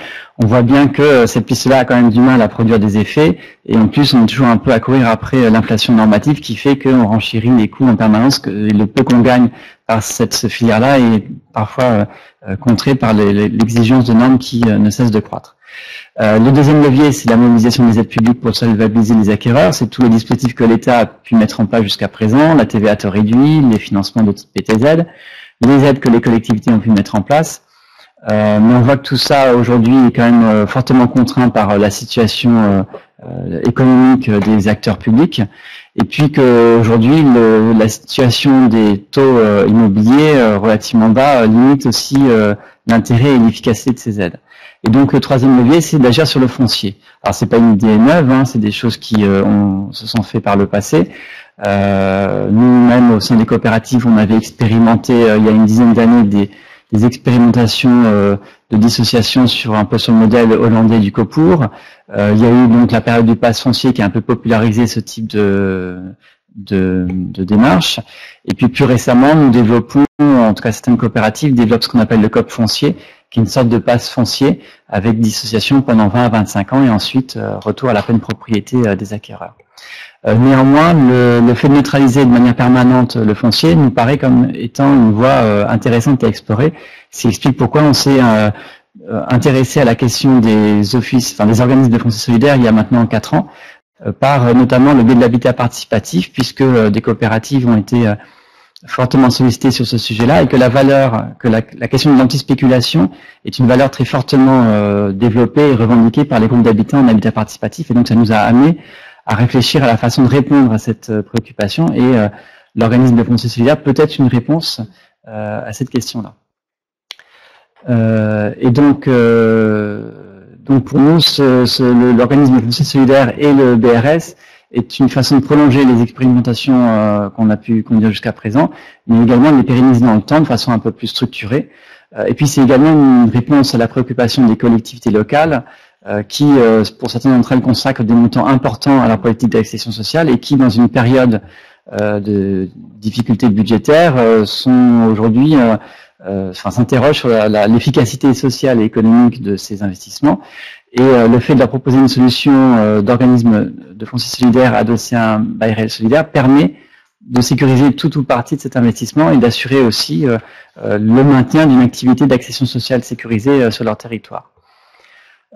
On voit bien que cette piste-là a quand même du mal à produire des effets, et en plus on est toujours un peu à courir après l'inflation normative qui fait qu'on renchérit les coûts en permanence, que le peu qu'on gagne par cette filière-là est parfois contré par l'exigence de normes qui ne cessent de croître. Le deuxième levier, c'est la mobilisation des aides publiques pour solvabiliser les acquéreurs. C'est tous les dispositifs que l'État a pu mettre en place jusqu'à présent, la TVA à taux réduit, les financements de type PTZ, les aides que les collectivités ont pu mettre en place. Mais on voit que tout ça aujourd'hui est quand même fortement contraint par la situation économique des acteurs publics, et puis qu'aujourd'hui la situation des taux immobiliers relativement bas limite aussi l'intérêt et l'efficacité de ces aides. Et donc le troisième levier, c'est d'agir sur le foncier. Alors c'est pas une idée neuve, hein, c'est des choses qui se sont faites par le passé. Nous-mêmes au sein des coopératives, on avait expérimenté il y a une dizaine d'années des expérimentations de dissociation sur un peu sur le modèle hollandais du Copour. Il y a eu donc la période du pass foncier qui a un peu popularisé ce type de démarche. Et puis plus récemment, nous développons, en tout cas certaines coopératives développent ce qu'on appelle le COP foncier, qui est une sorte de pass foncier avec dissociation pendant 20 à 25 ans et ensuite retour à la pleine propriété des acquéreurs. Néanmoins, le fait de neutraliser de manière permanente le foncier nous paraît comme étant une voie intéressante à explorer. Ce qui explique pourquoi on s'est intéressé à la question des offices, enfin des organismes de foncier solidaire il y a maintenant 4 ans, par notamment le biais de l'habitat participatif, puisque des coopératives ont été fortement sollicitées sur ce sujet-là, et que la question de l'antispéculation est une valeur très fortement développée et revendiquée par les groupes d'habitants en habitat participatif, et donc ça nous a amené à réfléchir à la façon de répondre à cette préoccupation, et l'organisme de foncier solidaire peut être une réponse à cette question-là. Et donc pour nous, l'organisme de foncier solidaire et le BRS est une façon de prolonger les expérimentations qu'on a pu conduire jusqu'à présent, mais également de les pérenniser dans le temps de façon un peu plus structurée. Et puis c'est également une réponse à la préoccupation des collectivités locales qui, pour certaines d'entre elles, consacrent des montants importants à la politique d'accession sociale et qui, dans une période de difficultés budgétaires, sont aujourd'hui, s'interrogent sur l'efficacité sociale et économique de ces investissements. Et le fait de leur proposer une solution d'organisme de foncier solidaire adossé à un bail réel solidaire permet de sécuriser tout ou partie de cet investissement et d'assurer aussi le maintien d'une activité d'accession sociale sécurisée sur leur territoire.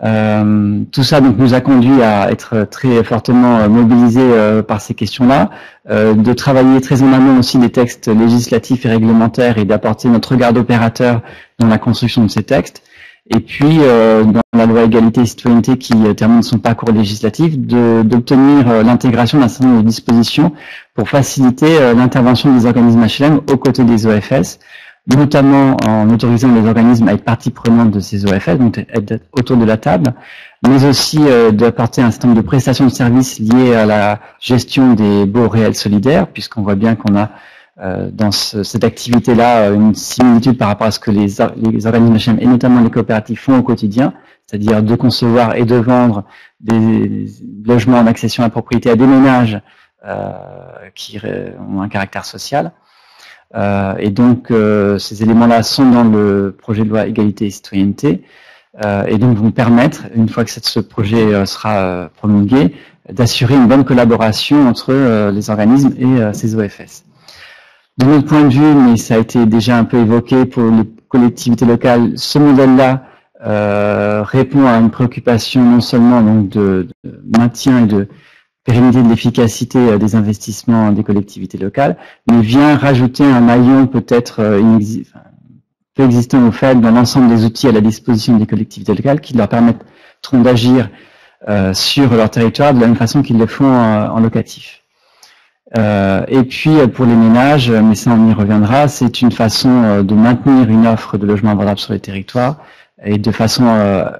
Tout ça donc nous a conduit à être très fortement mobilisés par ces questions-là, de travailler très en amont aussi des textes législatifs et réglementaires et d'apporter notre regard d'opérateur dans la construction de ces textes. Et puis, dans la loi égalité et citoyenneté qui termine son parcours législatif, d'obtenir l'intégration d'un certain nombre de dispositions pour faciliter l'intervention des organismes HLM aux côtés des OFS, notamment en autorisant les organismes à être partie prenante de ces OFS, donc être autour de la table, mais aussi d'apporter un certain nombre de prestations de services liées à la gestion des baux réels solidaires, puisqu'on voit bien qu'on a dans cette activité-là une similitude par rapport à ce que les organismes HLM et notamment les coopératives font au quotidien, c'est-à-dire de concevoir et de vendre des logements en accession à la propriété à des ménages qui ont un caractère social. Et donc ces éléments-là sont dans le projet de loi égalité et citoyenneté et donc vont permettre, une fois que ce projet sera promulgué, d'assurer une bonne collaboration entre les organismes et ces OFS. De notre point de vue, mais ça a été déjà un peu évoqué pour les collectivités locales, ce modèle-là répond à une préoccupation non seulement donc de maintien et de pérennité de l'efficacité des investissements des collectivités locales, mais vient rajouter un maillon peut-être peu existant ou faible dans l'ensemble des outils à la disposition des collectivités locales qui leur permettront d'agir sur leur territoire de la même façon qu'ils le font en locatif. Et puis pour les ménages, mais ça on y reviendra, c'est une façon de maintenir une offre de logements abordables sur les territoires et de façon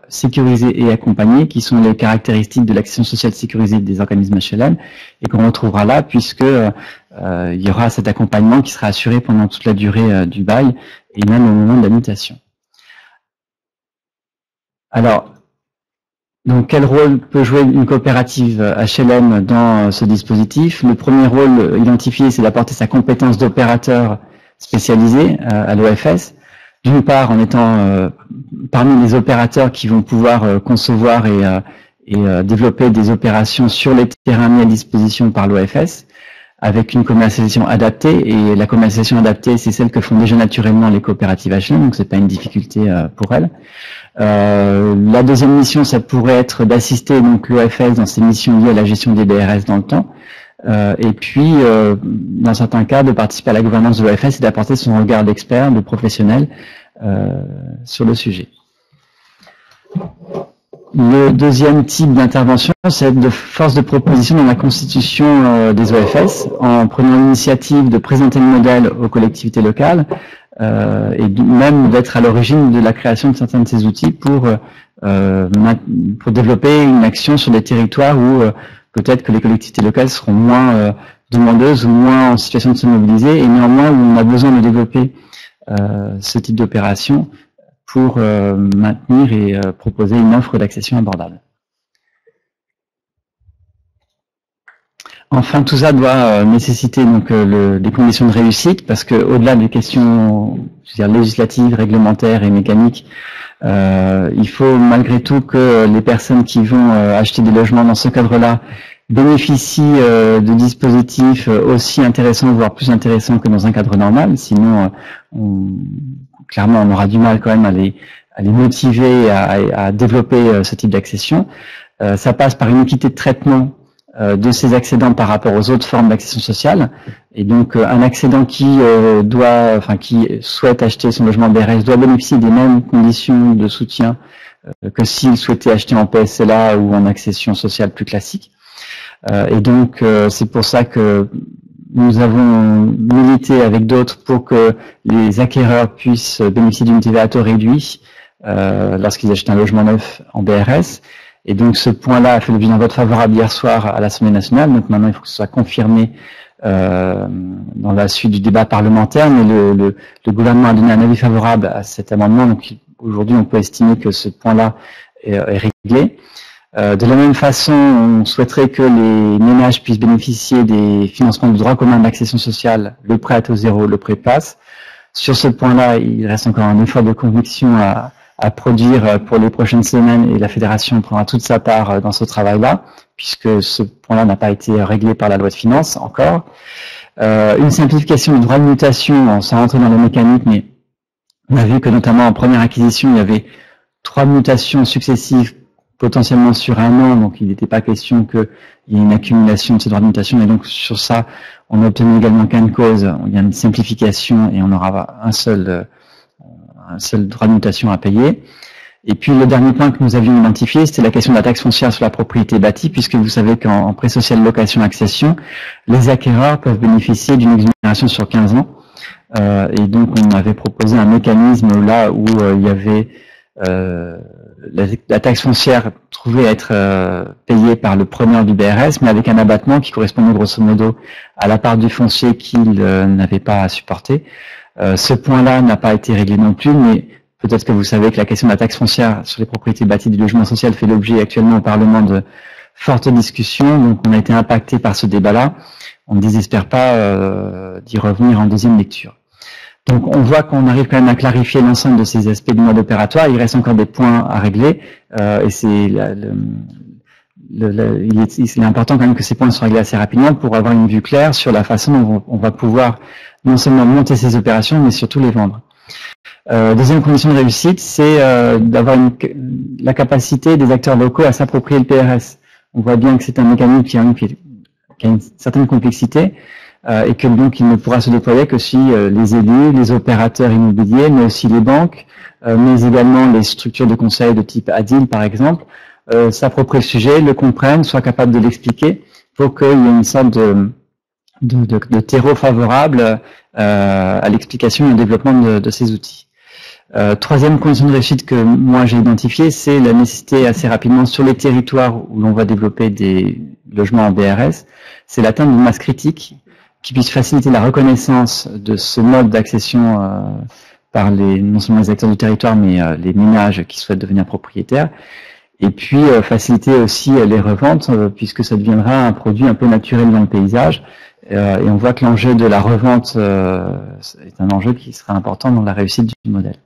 sécurisée et accompagnée, qui sont les caractéristiques de l'action sociale sécurisée des organismes HLM, et qu'on retrouvera là, puisque il y aura cet accompagnement qui sera assuré pendant toute la durée du bail, et même au moment de la mutation. Alors, donc quel rôle peut jouer une coopérative HLM dans ce dispositif? Le premier rôle identifié, c'est d'apporter sa compétence d'opérateur spécialisé à l'OFS. D'une part, en étant parmi les opérateurs qui vont pouvoir concevoir et développer des opérations sur les terrains mis à disposition par l'OFS, avec une commercialisation adaptée. Et la commercialisation adaptée, c'est celle que font déjà naturellement les coopératives HLM, donc c'est pas une difficulté pour elles. La deuxième mission, ça pourrait être d'assister donc l'OFS dans ses missions liées à la gestion des BRS dans le temps. Et puis, dans certains cas, de participer à la gouvernance de l'OFS et d'apporter son regard d'expert, de professionnel sur le sujet. Le deuxième type d'intervention, c'est de force de proposition dans la constitution des OFS, en prenant l'initiative de présenter le modèle aux collectivités locales et même d'être à l'origine de la création de certains de ces outils pour développer une action sur des territoires où peut-être que les collectivités locales seront moins demandeuses ou moins en situation de se mobiliser, et néanmoins où on a besoin de développer ce type d'opération pour maintenir et proposer une offre d'accession abordable. Enfin, tout ça doit nécessiter donc des conditions de réussite, parce que au-delà des questions, je veux dire, législatives, réglementaires et mécaniques, il faut malgré tout que les personnes qui vont acheter des logements dans ce cadre-là bénéficient de dispositifs aussi intéressants, voire plus intéressants que dans un cadre normal. Sinon, clairement, on aura du mal quand même à les motiver à développer ce type d'accession. Ça passe par une équité de traitement de ces accédants par rapport aux autres formes d'accession sociale. Et donc, un accédant qui souhaite acheter son logement BRS doit bénéficier des mêmes conditions de soutien que s'il souhaitait acheter en PSLA ou en accession sociale plus classique. Et donc, c'est pour ça que nous avons milité avec d'autres pour que les acquéreurs puissent bénéficier d'une TVA à taux réduit lorsqu'ils achètent un logement neuf en BRS. Et donc ce point-là a fait l'objet d'un vote favorable hier soir à l'Assemblée nationale. Donc maintenant, il faut que ce soit confirmé dans la suite du débat parlementaire. Mais le gouvernement a donné un avis favorable à cet amendement. Donc aujourd'hui, on peut estimer que ce point-là est réglé. De la même façon, on souhaiterait que les ménages puissent bénéficier des financements de droit commun d'accession sociale, le prêt à taux zéro, le prêt passe. Sur ce point-là, il reste encore un effort de conviction à produire pour les prochaines semaines, et la Fédération prendra toute sa part dans ce travail-là, puisque ce point-là n'a pas été réglé par la loi de finances encore. Une simplification du droit de mutation, sans rentrer dans les mécaniques, mais on a vu que notamment en première acquisition, il y avait 3 mutations successives potentiellement sur un an, donc il n'était pas question qu'il y ait une accumulation de ces droits de mutation, et donc sur ça, on a obtenu également gain de cause, il y a une simplification et on aura un seul droit de mutation à payer. Et puis le dernier point que nous avions identifié, c'était la question de la taxe foncière sur la propriété bâtie, puisque vous savez qu'en prêt social location accession, les acquéreurs peuvent bénéficier d'une exonération sur 15 ans. Et donc on avait proposé un mécanisme là où il y avait la taxe foncière trouvée à être payée par le preneur du BRS, mais avec un abattement qui correspondait grosso modo à la part du foncier qu'il n'avait pas à supporter. Ce point-là n'a pas été réglé non plus, mais peut-être que vous savez que la question de la taxe foncière sur les propriétés bâties du logement social fait l'objet actuellement au Parlement de fortes discussions, donc on a été impacté par ce débat-là. On ne désespère pas d'y revenir en deuxième lecture. Donc on voit qu'on arrive quand même à clarifier l'ensemble de ces aspects du mode opératoire. Il reste encore des points à régler, et c'est il est important quand même que ces points soient réglés assez rapidement pour avoir une vue claire sur la façon dont on va pouvoir non seulement monter ces opérations, mais surtout les vendre. Deuxième condition de réussite, c'est d'avoir la capacité des acteurs locaux à s'approprier le PRS. On voit bien que c'est un mécanisme qui a une certaine complexité et que donc il ne pourra se déployer que si les élus, les opérateurs immobiliers, mais aussi les banques, mais également les structures de conseil de type ADIL par exemple, s'approprient le sujet, le comprennent, soient capables de l'expliquer pour qu'il y ait une sorte de terreau favorable à l'explication et au développement de ces outils. Troisième condition de réussite que moi j'ai identifiée, c'est la nécessité assez rapidement sur les territoires où l'on va développer des logements en BRS, c'est l'atteinte d'une masse critique qui puisse faciliter la reconnaissance de ce mode d'accession par non seulement les acteurs du territoire, mais les ménages qui souhaitent devenir propriétaires, et puis faciliter aussi les reventes, puisque ça deviendra un produit un peu naturel dans le paysage. Et on voit que l'enjeu de la revente est un enjeu qui sera important dans la réussite du modèle.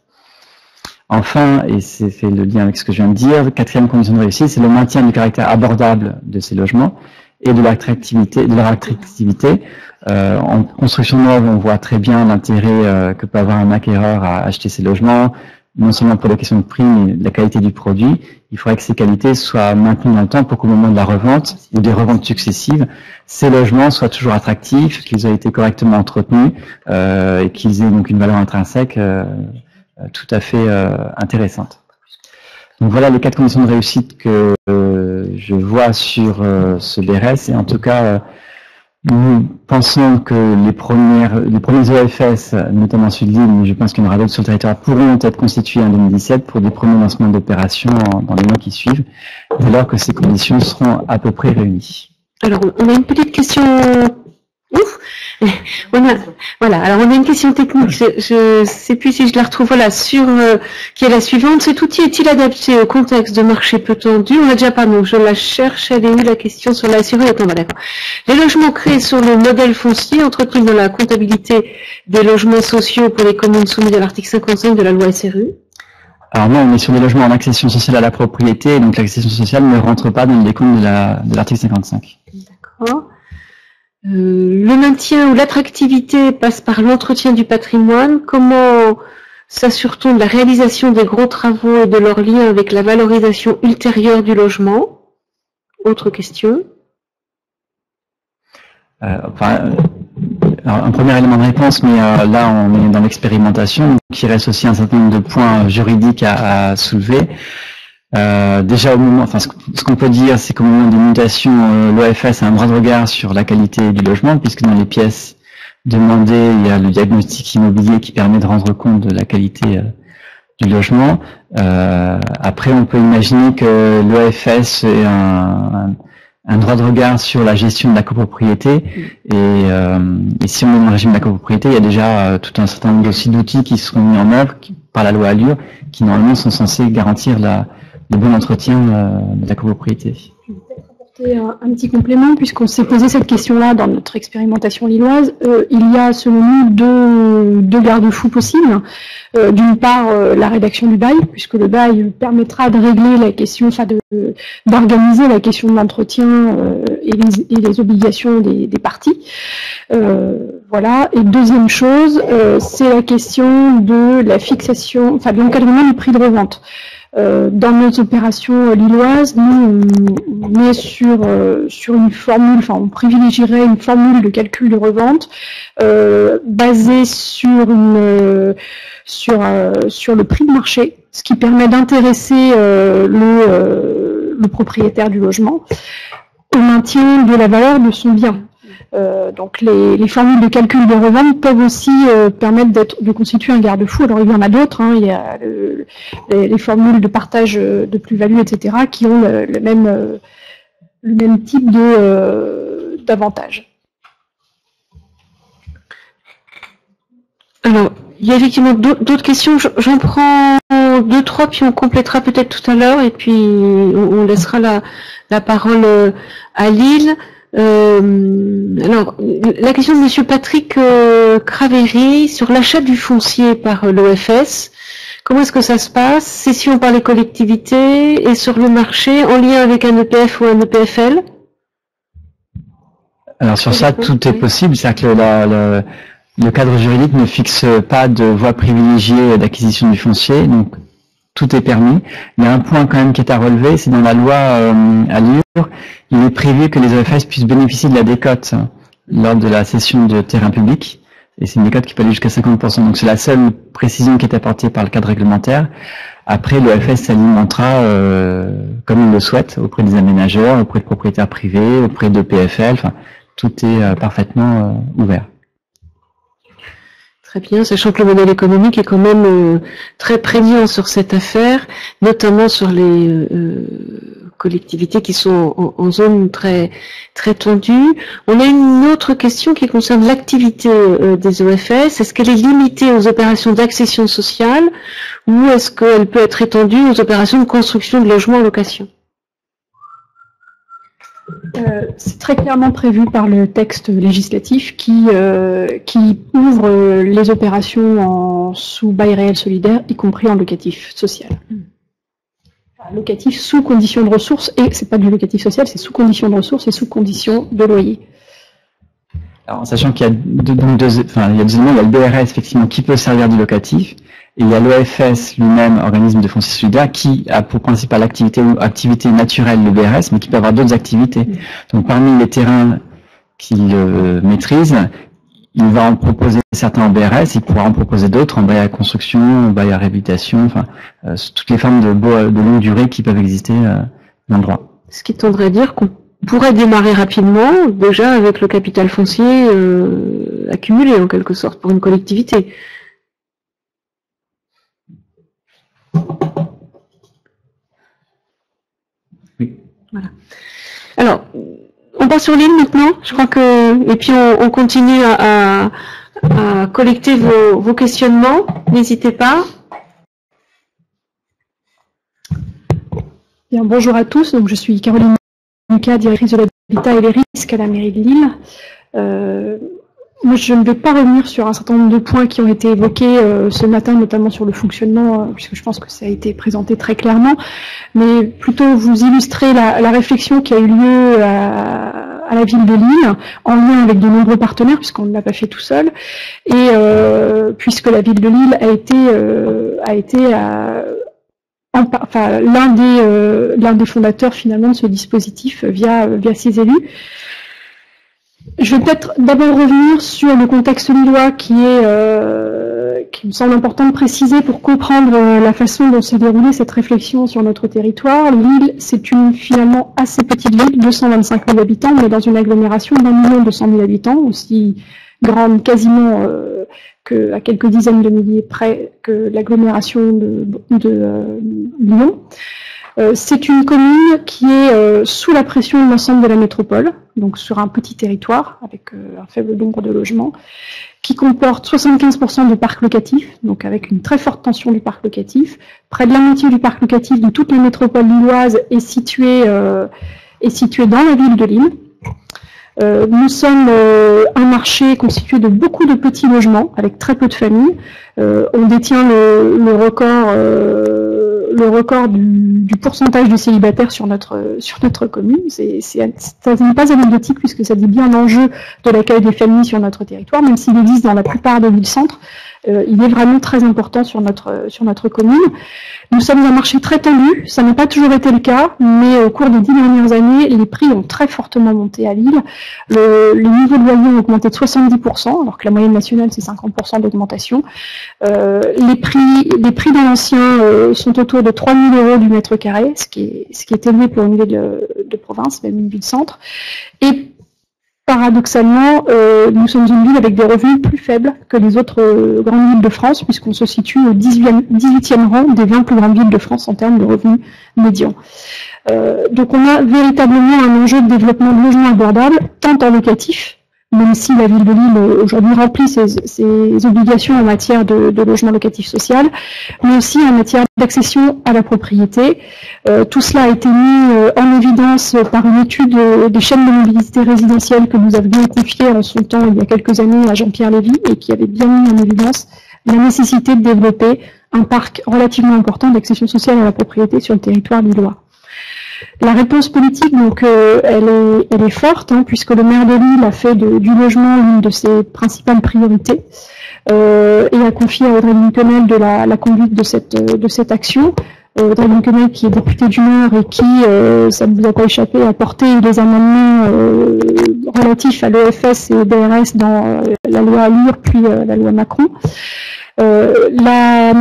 Enfin, et c'est fait le lien avec ce que je viens de dire, quatrième condition de réussite, c'est le maintien du caractère abordable de ces logements et de leur attractivité. En construction neuve, on voit très bien l'intérêt que peut avoir un acquéreur à acheter ces logements, non seulement pour la question de prix, mais de la qualité du produit. Il faudrait que ces qualités soient maintenues dans le temps pour qu'au moment de la revente ou des reventes successives, ces logements soient toujours attractifs, qu'ils aient été correctement entretenus et qu'ils aient donc une valeur intrinsèque tout à fait intéressante. Donc voilà les 4 conditions de réussite que je vois sur ce BRS, et en tout cas nous pensons que les premiers OFS, notamment celui de Lille, mais je pense qu'il y en aura d'autres sur le territoire, pourront être constitués en 2017 pour des premiers lancements d'opérations dans les mois qui suivent, dès lors que ces conditions seront à peu près réunies.
Alors, on a une petite question. Ouf, voilà. Alors, on a une question technique. Je sais plus si je la retrouve. Voilà, qui est la suivante. Cet outil est-il adapté au contexte de marché peu tendu? On l'a déjà pas. Donc, je la cherche. Elle est où la question sur la SRU? Attends, d'accord. Les logements créés sur le modèle foncier entrepris dans la comptabilité des logements sociaux pour les communes soumises à l'article 55 de la loi SRU.
Alors non, on est sur des logements en accession sociale à la propriété, et donc l'accession sociale ne rentre pas dans le décompte de l'article 55.
D'accord. Le maintien ou l'attractivité passe par l'entretien du patrimoine. Comment s'assure-t-on de la réalisation des gros travaux et de leur lien avec la valorisation ultérieure du logement? Autre question.
Alors, un premier élément de réponse, mais là on est dans l'expérimentation, donc il reste aussi un certain nombre de points juridiques à soulever. Déjà au moment, enfin ce qu'on peut dire, c'est qu'au moment des mutations, l'OFS a un droit de regard sur la qualité du logement, puisque dans les pièces demandées, il y a le diagnostic immobilier qui permet de rendre compte de la qualité du logement. Après, on peut imaginer que l'OFS ait un droit de regard sur la gestion de la copropriété, et si on est dans le régime de la copropriété, il y a déjà tout un certain nombre aussi d'outils qui seront mis en œuvre par la loi Allure, qui normalement sont censés garantir le bon entretien de la copropriété.
Je vais peut-être apporter un petit complément, puisqu'on s'est posé cette question-là dans notre expérimentation lilloise. Il y a selon nous deux garde-fous possibles. D'une part, la rédaction du bail, puisque le bail permettra de régler la question, enfin d'organiser la question de l'entretien et les obligations des parties. Voilà. Et deuxième chose, c'est la question de la fixation, enfin de l'encadrement du prix de revente. Dans nos opérations lilloises, nous on est sur une formule, enfin on privilégierait une formule de calcul de revente basée sur le prix de marché, ce qui permet d'intéresser le propriétaire du logement au maintien de la valeur de son bien. Donc les formules de calcul de revente peuvent aussi permettre de constituer un garde-fou. Alors il y en a d'autres, hein. Il y a les formules de partage de plus-value, etc., qui ont le même type d'avantage.
Alors, il y a effectivement d'autres questions. J'en prends 2, 3, puis on complétera peut-être tout à l'heure, et puis on laissera la parole à Lille. Alors, la question de Monsieur Patrick Craveri sur l'achat du foncier par l'OFS. Comment est-ce que ça se passe? Cession par les collectivités et sur le marché en lien avec un EPF ou un EPFL?
Alors sur ça, tout est possible. C'est-à-dire que le cadre juridique ne fixe pas de voie privilégiée d'acquisition du foncier, donc tout est permis. Il y a un point quand même qui est à relever, c'est dans la loi Allure, il est prévu que les OFS puissent bénéficier de la décote lors de la cession de terrain public, et c'est une décote qui peut aller jusqu'à 50%, donc c'est la seule précision qui est apportée par le cadre réglementaire. Après, l'OFS s'alimentera comme il le souhaite, auprès des aménageurs, auprès de propriétaires privés, auprès de PFL, enfin, tout est parfaitement ouvert.
Très bien, sachant que le modèle économique est quand même très prégnant sur cette affaire, notamment sur les collectivités qui sont en zone très tendue. On a une autre question qui concerne l'activité des OFS. Est-ce qu'elle est limitée aux opérations d'accession sociale ou est-ce qu'elle peut être étendue aux opérations de construction de logements en location?
C'est très clairement prévu par le texte législatif qui ouvre les opérations sous bail réel solidaire, y compris en locatif social. Enfin, locatif sous condition de ressources, et c'est pas du locatif social, c'est sous condition de ressources et sous condition de loyer.
Alors, en sachant qu'il y a deux éléments, il y a le BRS effectivement qui peut servir du locatif, et il y a l'OFS lui-même, organisme de foncier solidaire, qui a pour principale activité naturelle le BRS, mais qui peut avoir d'autres activités. Donc parmi les terrains qu'il maîtrise, il va en proposer certains en BRS, il pourra en proposer d'autres en bail à construction, en bail à réhabilitation, enfin toutes les formes de longue durée qui peuvent exister dans le droit.
Ce qui tendrait à dire qu'on pourrait démarrer rapidement, déjà avec le capital foncier accumulé en quelque sorte pour une collectivité.
Oui.
Voilà. Alors, on passe sur l'île maintenant, je crois que, et puis on continue à collecter vos questionnements, n'hésitez pas.
Bien, bonjour à tous, donc je suis Caroline Lucas, directrice de l'habitat et les risques à la mairie de Lille. Moi, je ne vais pas revenir sur un certain nombre de points qui ont été évoqués ce matin, notamment sur le fonctionnement, puisque je pense que ça a été présenté très clairement, mais plutôt vous illustrer la réflexion qui a eu lieu à la ville de Lille, en lien avec de nombreux partenaires, puisqu'on ne l'a pas fait tout seul, et puisque la ville de Lille a été l'un des fondateurs finalement de ce dispositif via ses élus. Je vais peut-être d'abord revenir sur le contexte lillois qui me semble important de préciser pour comprendre la façon dont s'est déroulée cette réflexion sur notre territoire. Lille, c'est une finalement assez petite ville, 225 000 habitants, mais dans une agglomération d'1 200 000 habitants, aussi grande quasiment à quelques dizaines de milliers près que l'agglomération de Lyon. C'est une commune qui est sous la pression de l'ensemble de la métropole, donc sur un petit territoire avec un faible nombre de logements, qui comporte 75% de parc locatif, donc avec une très forte tension du parc locatif. Près de la moitié du parc locatif de toute la métropole lilloise est située dans la ville de Lille. Nous sommes un marché constitué de beaucoup de petits logements avec très peu de familles. On détient le record du pourcentage de célibataires sur notre commune. Ça n'est pas anecdotique puisque ça dit bien l'enjeu de l'accueil des familles sur notre territoire, même s'il existe dans la plupart des villes-centres. Il est vraiment très important sur notre commune. Nous sommes un marché très tendu, ça n'a pas toujours été le cas, mais au cours des 10 dernières années, les prix ont très fortement monté à Lille. Les niveaux de loyer ont augmenté de 70%, alors que la moyenne nationale c'est 50% d'augmentation. Les prix dans l'ancien sont autour de 3 000 € du mètre carré, ce qui est élevé pour une ville de province, même une ville-centre. Et paradoxalement, nous sommes une ville avec des revenus plus faibles que les autres grandes villes de France, puisqu'on se situe au 18e rang des 20 plus grandes villes de France en termes de revenus médians. Donc on a véritablement un enjeu de développement de logements abordables, tant en locatif, même si la ville de Lille aujourd'hui remplit ses obligations en matière de logement locatif social, mais aussi en matière d'accession à la propriété. Tout cela a été mis en évidence par une étude des chaînes de mobilité résidentielle que nous avions confiée en son temps il y a quelques années à Jean-Pierre Lévy et qui avait bien mis en évidence la nécessité de développer un parc relativement important d'accession sociale à la propriété sur le territoire lillois. La réponse politique, donc, elle est forte, hein, puisque le maire de Lille a fait du logement l'une de ses principales priorités et a confié à Audrey Linkenheld la conduite de cette action. Audrey Linkenheld, qui est députée du Nord et qui, ça ne vous a pas échappé, a porté les amendements relatifs à l'EFS et DRS dans la loi Allure puis la loi Macron. La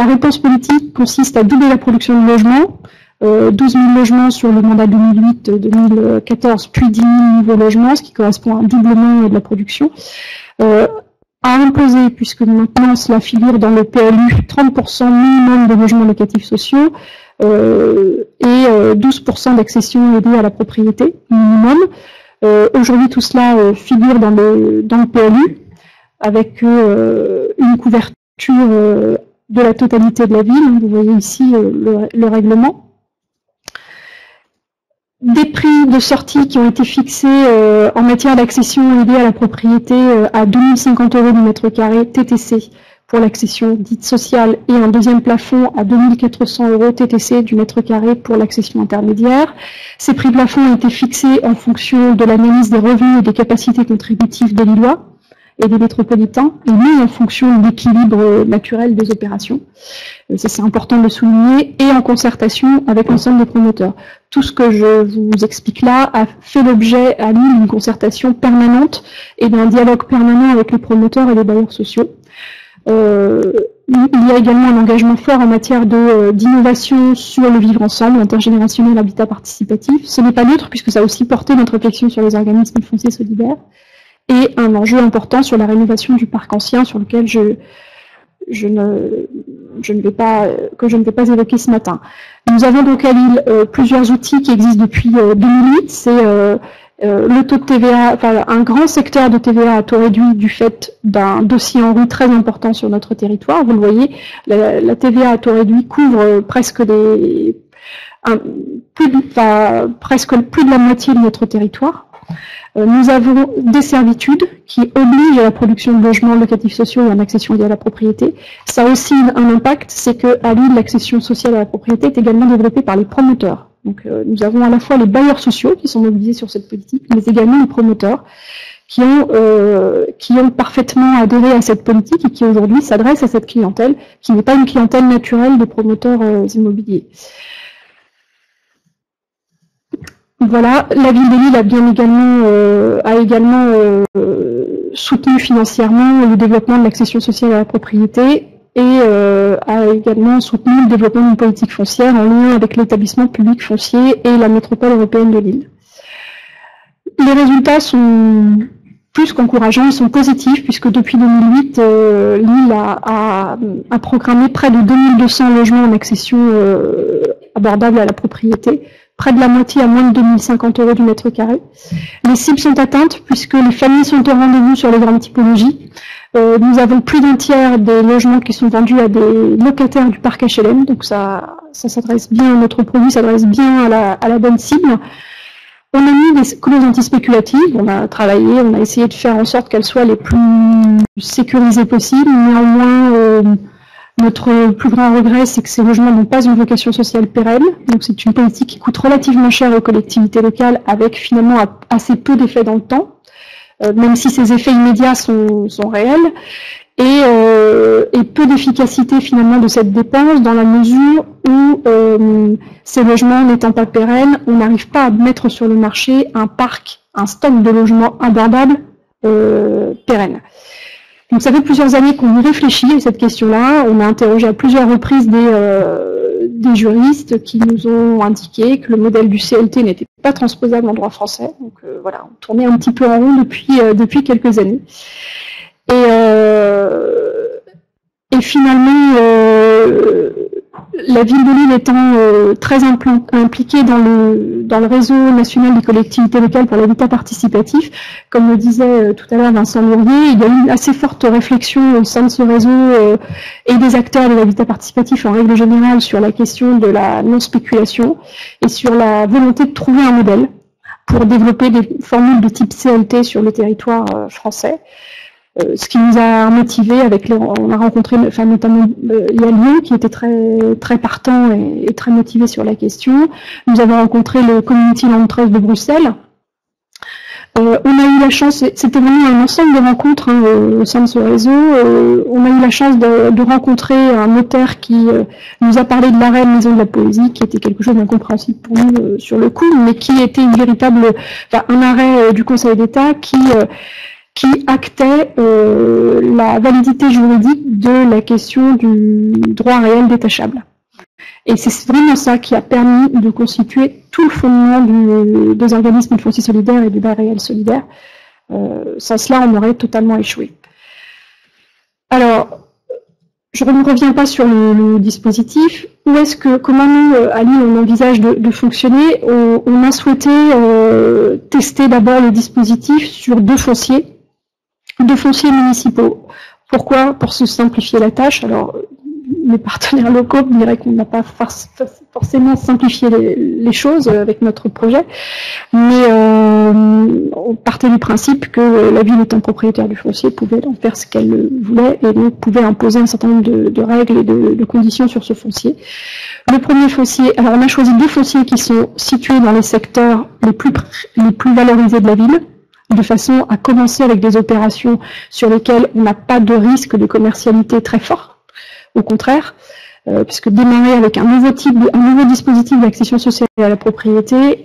réponse politique consiste à doubler la production de logements, 12 000 logements sur le mandat 2008-2014, puis 10 000 nouveaux logements, ce qui correspond à un doublement de la production. À imposer, puisque maintenant cela figure dans le PLU, 30% minimum de logements locatifs sociaux et 12% d'accession aidée à la propriété minimum. Aujourd'hui, tout cela figure dans le PLU, avec une couverture de la totalité de la ville. Vous voyez ici le règlement. Des prix de sortie qui ont été fixés en matière d'accession aidée à la propriété à 2050 € du mètre carré TTC pour l'accession dite sociale et un deuxième plafond à 2400 € TTC du mètre carré pour l'accession intermédiaire. Ces prix plafonds ont été fixés en fonction de l'analyse des revenus et des capacités contributives des Lillois et des métropolitains, et non en fonction de l'équilibre naturel des opérations. Ça, c'est important de le souligner, et en concertation avec l'ensemble des promoteurs. Tout ce que je vous explique là a fait l'objet à Lille d'une concertation permanente et d'un dialogue permanent avec les promoteurs et les bailleurs sociaux. Il y a également un engagement fort en matière d'innovation sur le vivre ensemble, l'intergénérationnel habitat participatif. Ce n'est pas neutre, puisque ça a aussi porté notre réflexion sur les organismes fonciers solidaires, et un enjeu important sur la rénovation du parc ancien, sur lequel je ne vais pas évoquer ce matin. Nous avons donc à Lille plusieurs outils qui existent depuis 2008. C'est le taux de TVA, enfin un grand secteur de TVA à taux réduit du fait d'un dossier en rue très important sur notre territoire. Vous le voyez, la TVA à taux réduit couvre presque plus de la moitié de notre territoire. Nous avons des servitudes qui obligent à la production de logements locatifs sociaux et en accession à la propriété. Ça a aussi un impact, c'est qu'à Lille, l'accession sociale à la propriété est également développée par les promoteurs. Donc nous avons à la fois les bailleurs sociaux qui sont mobilisés sur cette politique, mais également les promoteurs qui ont parfaitement adhéré à cette politique et qui aujourd'hui s'adressent à cette clientèle, qui n'est pas une clientèle naturelle des promoteurs immobiliers. Voilà, la ville de Lille a également soutenu financièrement le développement de l'accession sociale à la propriété et a également soutenu le développement d'une politique foncière en lien avec l'établissement public foncier et la métropole européenne de Lille. Les résultats sont plus qu'encourageants, ils sont positifs, puisque depuis 2008, Lille a programmé près de 2200 logements en accession abordable à la propriété, près de la moitié à moins de 2050 € du mètre carré. Les cibles sont atteintes puisque les familles sont au rendez-vous sur les grandes typologies. Nous avons plus d'un tiers des logements qui sont vendus à des locataires du parc HLM, donc ça s'adresse bien, notre produit s'adresse bien à la bonne cible. On a mis des clauses antispéculatives, on a travaillé, on a essayé de faire en sorte qu'elles soient les plus sécurisées possibles. Néanmoins, notre plus grand regret, c'est que ces logements n'ont pas une vocation sociale pérenne. Donc c'est une politique qui coûte relativement cher aux collectivités locales, avec finalement assez peu d'effets dans le temps, même si ces effets immédiats sont réels, et peu d'efficacité finalement de cette dépense, dans la mesure où ces logements n'étant pas pérennes, on n'arrive pas à mettre sur le marché un stock de logements abordables pérennes. Donc ça fait plusieurs années qu'on y réfléchit à cette question-là. On a interrogé à plusieurs reprises des juristes qui nous ont indiqué que le modèle du CLT n'était pas transposable en droit français. Donc voilà, on tournait un petit peu en rond depuis quelques années. Et finalement, la ville de Lille étant très impliquée dans le réseau national des collectivités locales pour l'habitat participatif, comme le disait tout à l'heure Vincent Lourier, il y a eu une assez forte réflexion au sein de ce réseau et des acteurs de l'habitat participatif en règle générale sur la question de la non-spéculation et sur la volonté de trouver un modèle pour développer des formules de type CLT sur le territoire français. Ce qui nous a motivé on a rencontré, enfin notamment il y a Lyon qui était très partant et très motivé sur la question. Nous avons rencontré le Community Land Trust de Bruxelles. On a eu la chance, c'était vraiment un ensemble de rencontres au sein de ce réseau. On a eu la chance de rencontrer un notaire qui nous a parlé de l'arrêt de Maison de la Poésie, qui était quelque chose d'incompréhensible pour nous sur le coup, mais qui était un arrêt du Conseil d'État qui actait la validité juridique de la question du droit réel détachable. Et c'est vraiment ça qui a permis de constituer tout le fondement des organismes de foncier solidaire et du bail réel solidaire. Sans cela, on aurait totalement échoué. Alors, je ne reviens pas sur le dispositif. Comment nous, à Lille, on envisage de fonctionner? On a souhaité tester d'abord le dispositif sur deux fonciers municipaux. Pourquoi? Pour se simplifier la tâche. Alors, les partenaires locaux diraient qu'on n'a pas forcément simplifié les choses avec notre projet, mais on partait du principe que la ville étant propriétaire du foncier pouvait en faire ce qu'elle voulait et donc pouvait imposer un certain nombre de règles et de conditions sur ce foncier. Le premier foncier, alors on a choisi deux fonciers qui sont situés dans les secteurs les plus valorisés de la ville, de façon à commencer avec des opérations sur lesquelles on n'a pas de risque de commercialité très fort. Au contraire, puisque démarrer avec un nouveau dispositif d'accession sociale à la propriété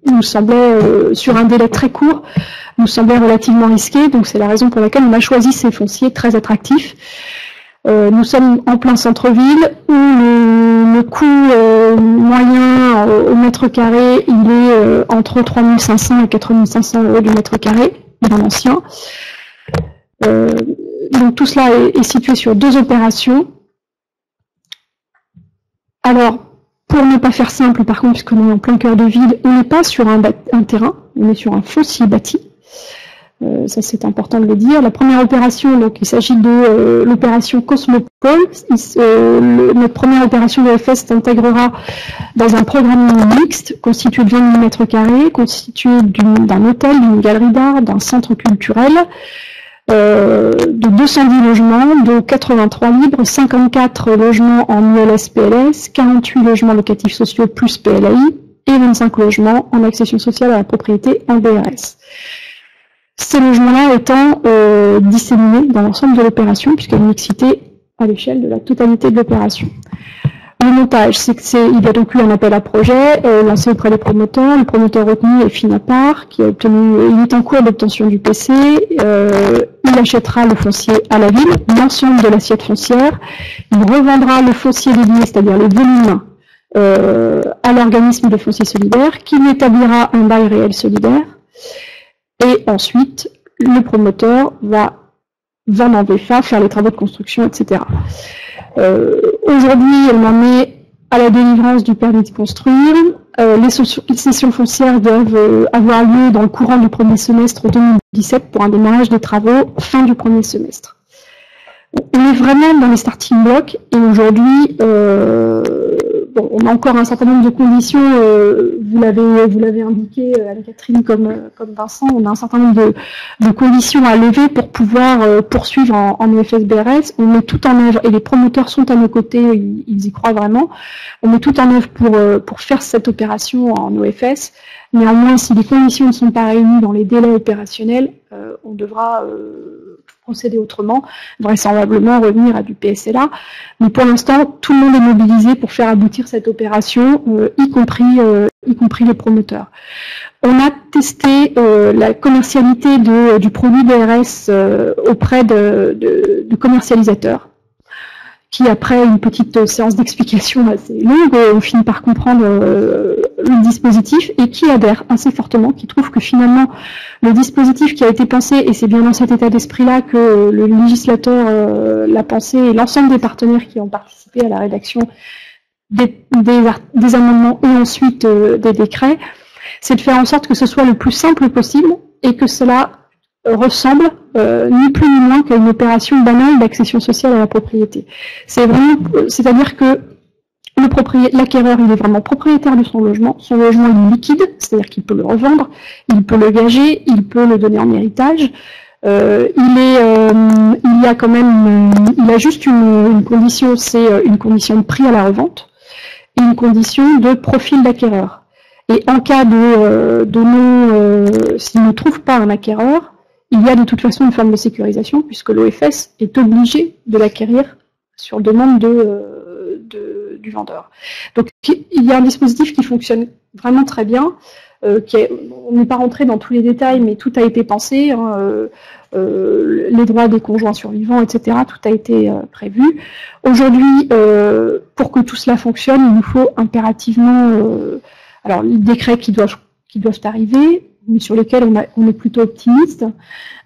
nous semblait, sur un délai très court, nous semblait relativement risqué. Donc c'est la raison pour laquelle on a choisi ces fonciers très attractifs. Nous sommes en plein centre-ville où le coût moyen au mètre carré, il est entre 3 500 et 4 500 € du mètre carré, dans l'ancien. Donc tout cela est situé sur deux opérations. Alors, pour ne pas faire simple, par contre, puisqu'on est en plein cœur de ville, on n'est pas sur un terrain, on est sur un foncier bâti. Ça, c'est important de le dire. La première opération, donc, il s'agit de l'opération Cosmopole. Notre première opération de FS s'intégrera dans un programme mixte constitué de 20 000 m², constitué d'un hôtel, d'une galerie d'art, d'un centre culturel, de 210 logements, dont 83 libres, 54 logements en ULS-PLS, 48 logements locatifs sociaux plus PLAI et 25 logements en accession sociale à la propriété en BRS. Ces logements-là étant disséminés dans l'ensemble de l'opération, puisqu'il y a une mixité à l'échelle de la totalité de l'opération. Le montage, il y a donc eu un appel à projet lancé auprès des promoteurs. Le promoteur retenu est Finapar, il est en cours d'obtention du PC. Il achètera le foncier à la ville, l'ensemble de l'assiette foncière. Il revendra le foncier dédié, c'est-à-dire les volumes, à l'organisme de foncier solidaire, qui lui établira un bail réel solidaire. Et ensuite, le promoteur va vendre en VFA, faire les travaux de construction, etc. Aujourd'hui, on en est à la délivrance du permis de construire. Les cessions foncières doivent avoir lieu dans le courant du premier semestre 2017 pour un démarrage des travaux fin du premier semestre. On est vraiment dans les starting blocks et aujourd'hui, on a encore un certain nombre de conditions, vous l'avez indiqué Anne-Catherine comme Vincent, on a un certain nombre de conditions à lever pour pouvoir poursuivre en EFS-BRS. On met tout en œuvre, et les promoteurs sont à nos côtés, ils y croient vraiment, on met tout en œuvre pour faire cette opération en OFS. Néanmoins, si les conditions ne sont pas réunies dans les délais opérationnels, on devra procéder autrement, vraisemblablement revenir à du PSLA. Mais pour l'instant, tout le monde est mobilisé pour faire aboutir cette opération, y compris les promoteurs. On a testé la commercialité du produit BRS auprès de commercialisateurs, qui, après une petite séance d'explication assez longue, ont fini par comprendre le dispositif et qui adhèrent assez fortement, qui trouvent que finalement le dispositif qui a été pensé, et c'est bien dans cet état d'esprit-là que le législateur l'a pensé, et l'ensemble des partenaires qui ont participé à la rédaction des amendements et ensuite des décrets, c'est de faire en sorte que ce soit le plus simple possible et que cela ressemble ni plus ni moins qu'à une opération banale d'accession sociale à la propriété. C'est-à-dire que l'acquéreur, il est vraiment propriétaire de son logement il est liquide, c'est-à-dire qu'il peut le revendre, il peut le gager, il peut le donner en héritage, Il y a quand même, il a juste une condition, c'est une condition de prix à la revente et une condition de profil d'acquéreur. Et en cas s'il ne trouve pas un acquéreur, il y a de toute façon une forme de sécurisation puisque l'OFS est obligé de l'acquérir sur demande du vendeur. Donc il y a un dispositif qui fonctionne vraiment très bien. On n'est pas rentré dans tous les détails, mais tout a été pensé, les droits des conjoints survivants, etc. Tout a été prévu. Aujourd'hui, pour que tout cela fonctionne, il nous faut impérativement alors les décrets qui doivent arriver, mais sur lesquels on est plutôt optimiste,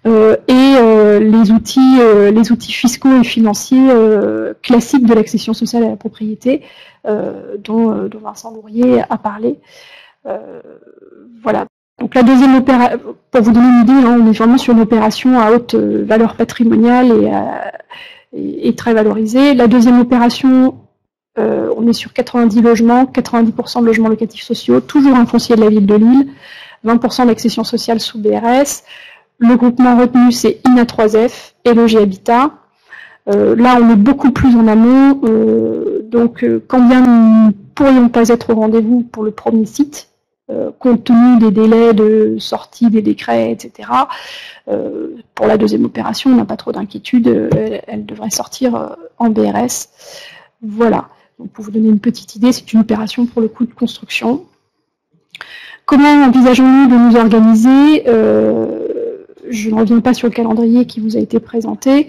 et les outils fiscaux et financiers classiques de l'accession sociale à la propriété, dont Vincent Lourier a parlé. Voilà. Donc la deuxième opération, pour vous donner une idée, hein, on est vraiment sur une opération à haute valeur patrimoniale et très valorisée. La deuxième opération, on est sur 90 logements, 90% de logements locatifs sociaux, toujours un foncier de la ville de Lille, 20% d'accession sociale sous BRS. Le groupement retenu, c'est INA3F et Logis Habitat. Là, on est beaucoup plus en amont, donc quand bien nous ne pourrions pas être au rendez-vous pour le premier site, compte tenu des délais de sortie des décrets, etc. Pour la deuxième opération, on n'a pas trop d'inquiétude, elle devrait sortir en BRS. Voilà, donc pour vous donner une petite idée, c'est une opération pour le coût de construction. Comment envisageons-nous de nous organiser? Je ne reviens pas sur le calendrier qui vous a été présenté.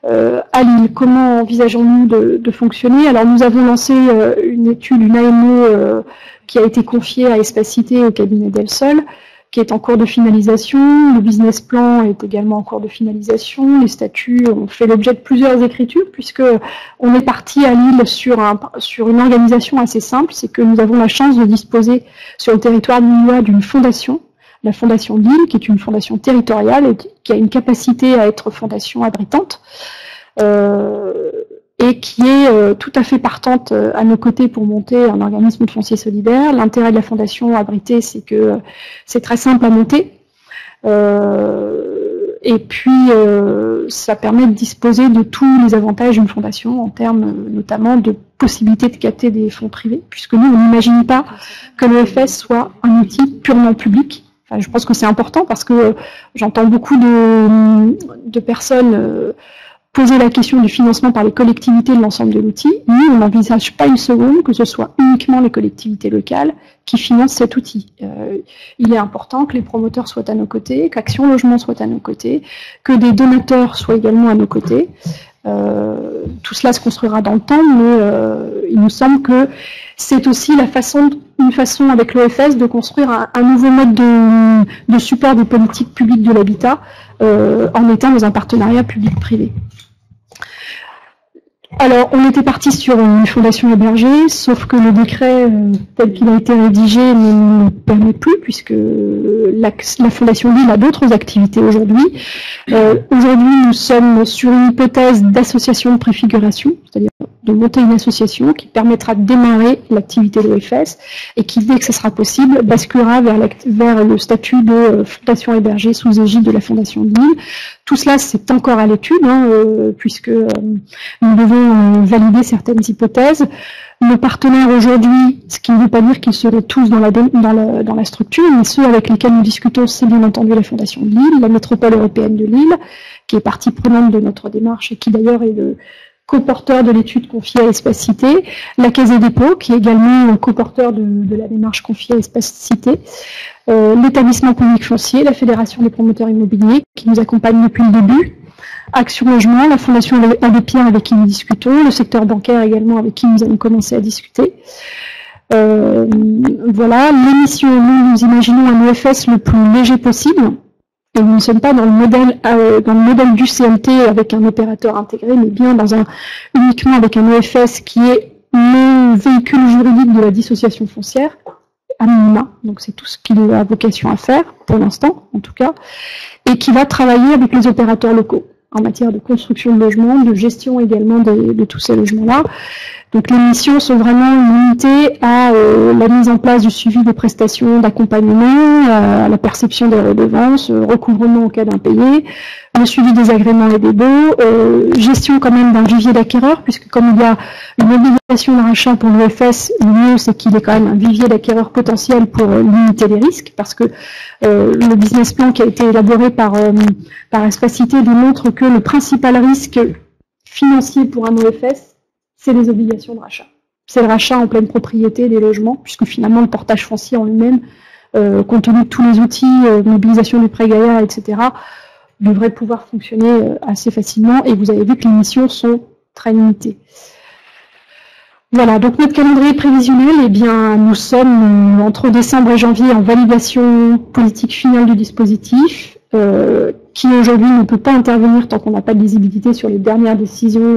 À Lille, comment envisageons-nous de fonctionner? Alors nous avons lancé une étude, une AMO qui a été confiée à Espacité au cabinet d'Elsol, qui est en cours de finalisation. Le business plan est également en cours de finalisation. Les statuts ont fait l'objet de plusieurs écritures, puisque on est parti à Lille sur une organisation assez simple, c'est que nous avons la chance de disposer sur le territoire lillois d'une fondation, la Fondation de Lille, qui est une fondation territoriale et qui a une capacité à être fondation abritante, et qui est tout à fait partante à nos côtés pour monter un organisme de foncier solidaire. L'intérêt de la fondation abritée, c'est que c'est très simple à monter, et puis ça permet de disposer de tous les avantages d'une fondation en termes notamment de possibilité de capter des fonds privés, puisque nous, on n'imagine pas que l'EFS soit un outil purement public. Enfin, je pense que c'est important parce que j'entends beaucoup de personnes poser la question du financement par les collectivités de l'ensemble de l'outil. Nous, on n'envisage pas une seconde que ce soit uniquement les collectivités locales qui financent cet outil. Il est important que les promoteurs soient à nos côtés, qu'Action Logement soit à nos côtés, que des donateurs soient également à nos côtés. Tout cela se construira dans le temps, mais il nous semble que c'est aussi une façon avec l'OFS de construire un nouveau mode de support des politiques publiques de l'habitat en étant dans un partenariat public-privé. Alors, on était parti sur une fondation hébergée, sauf que le décret tel qu'il a été rédigé ne nous permet plus, puisque la Fondation Lille a d'autres activités aujourd'hui. Aujourd'hui, nous sommes sur une hypothèse d'association de préfiguration, c'est-à-dire de monter une association qui permettra de démarrer l'activité de l'OFS et qui, dès que ce sera possible, basculera vers le statut de fondation hébergée sous égide de la Fondation de Lille. Tout cela, c'est encore à l'étude, puisque nous devons valider certaines hypothèses. Nos partenaires aujourd'hui, ce qui ne veut pas dire qu'ils seraient tous dans la structure, mais ceux avec lesquels nous discutons, c'est bien entendu la Fondation de Lille, la métropole européenne de Lille, qui est partie prenante de notre démarche et qui d'ailleurs est le coporteur de l'étude confiée à Espacité, la Caisse des dépôts, qui est également coporteur de la démarche confiée à Espacité, l'établissement public foncier, la Fédération des promoteurs immobiliers, qui nous accompagne depuis le début, Action Logement, la Fondation Abbé Pierre avec qui nous discutons, le secteur bancaire également avec qui nous avons commencé à discuter. Voilà, l'émission, nous imaginons un EFS le plus léger possible. Et nous ne sommes pas dans le modèle du CMT avec un opérateur intégré, mais bien uniquement avec un EFS qui est le véhicule juridique de la dissociation foncière, à minima. Donc c'est tout ce qu'il a vocation à faire, pour l'instant en tout cas, et qui va travailler avec les opérateurs locaux en matière de construction de logements, de gestion également de tous ces logements-là, Donc les missions sont vraiment limitées à la mise en place du suivi des prestations d'accompagnement, à la perception des redevances, recouvrement en cas d'impayé, le suivi des agréments et des baux, gestion quand même d'un vivier d'acquéreurs, puisque comme il y a une obligation de rachat pour l'OFS, le mieux c'est qu'il ait quand même un vivier d'acquéreurs potentiel pour limiter les risques, parce que le business plan qui a été élaboré par Espacité démontre que le principal risque financier pour un OFS, c'est les obligations de rachat. C'est le rachat en pleine propriété des logements, puisque finalement le portage foncier en lui-même, compte tenu de tous les outils, mobilisation du prêt Gaïa, etc., devrait pouvoir fonctionner assez facilement, et vous avez vu que les missions sont très limitées. Voilà, donc notre calendrier prévisionnel, eh bien, nous sommes entre décembre et janvier en validation politique finale du dispositif, qui aujourd'hui ne peut pas intervenir tant qu'on n'a pas de lisibilité sur les dernières décisions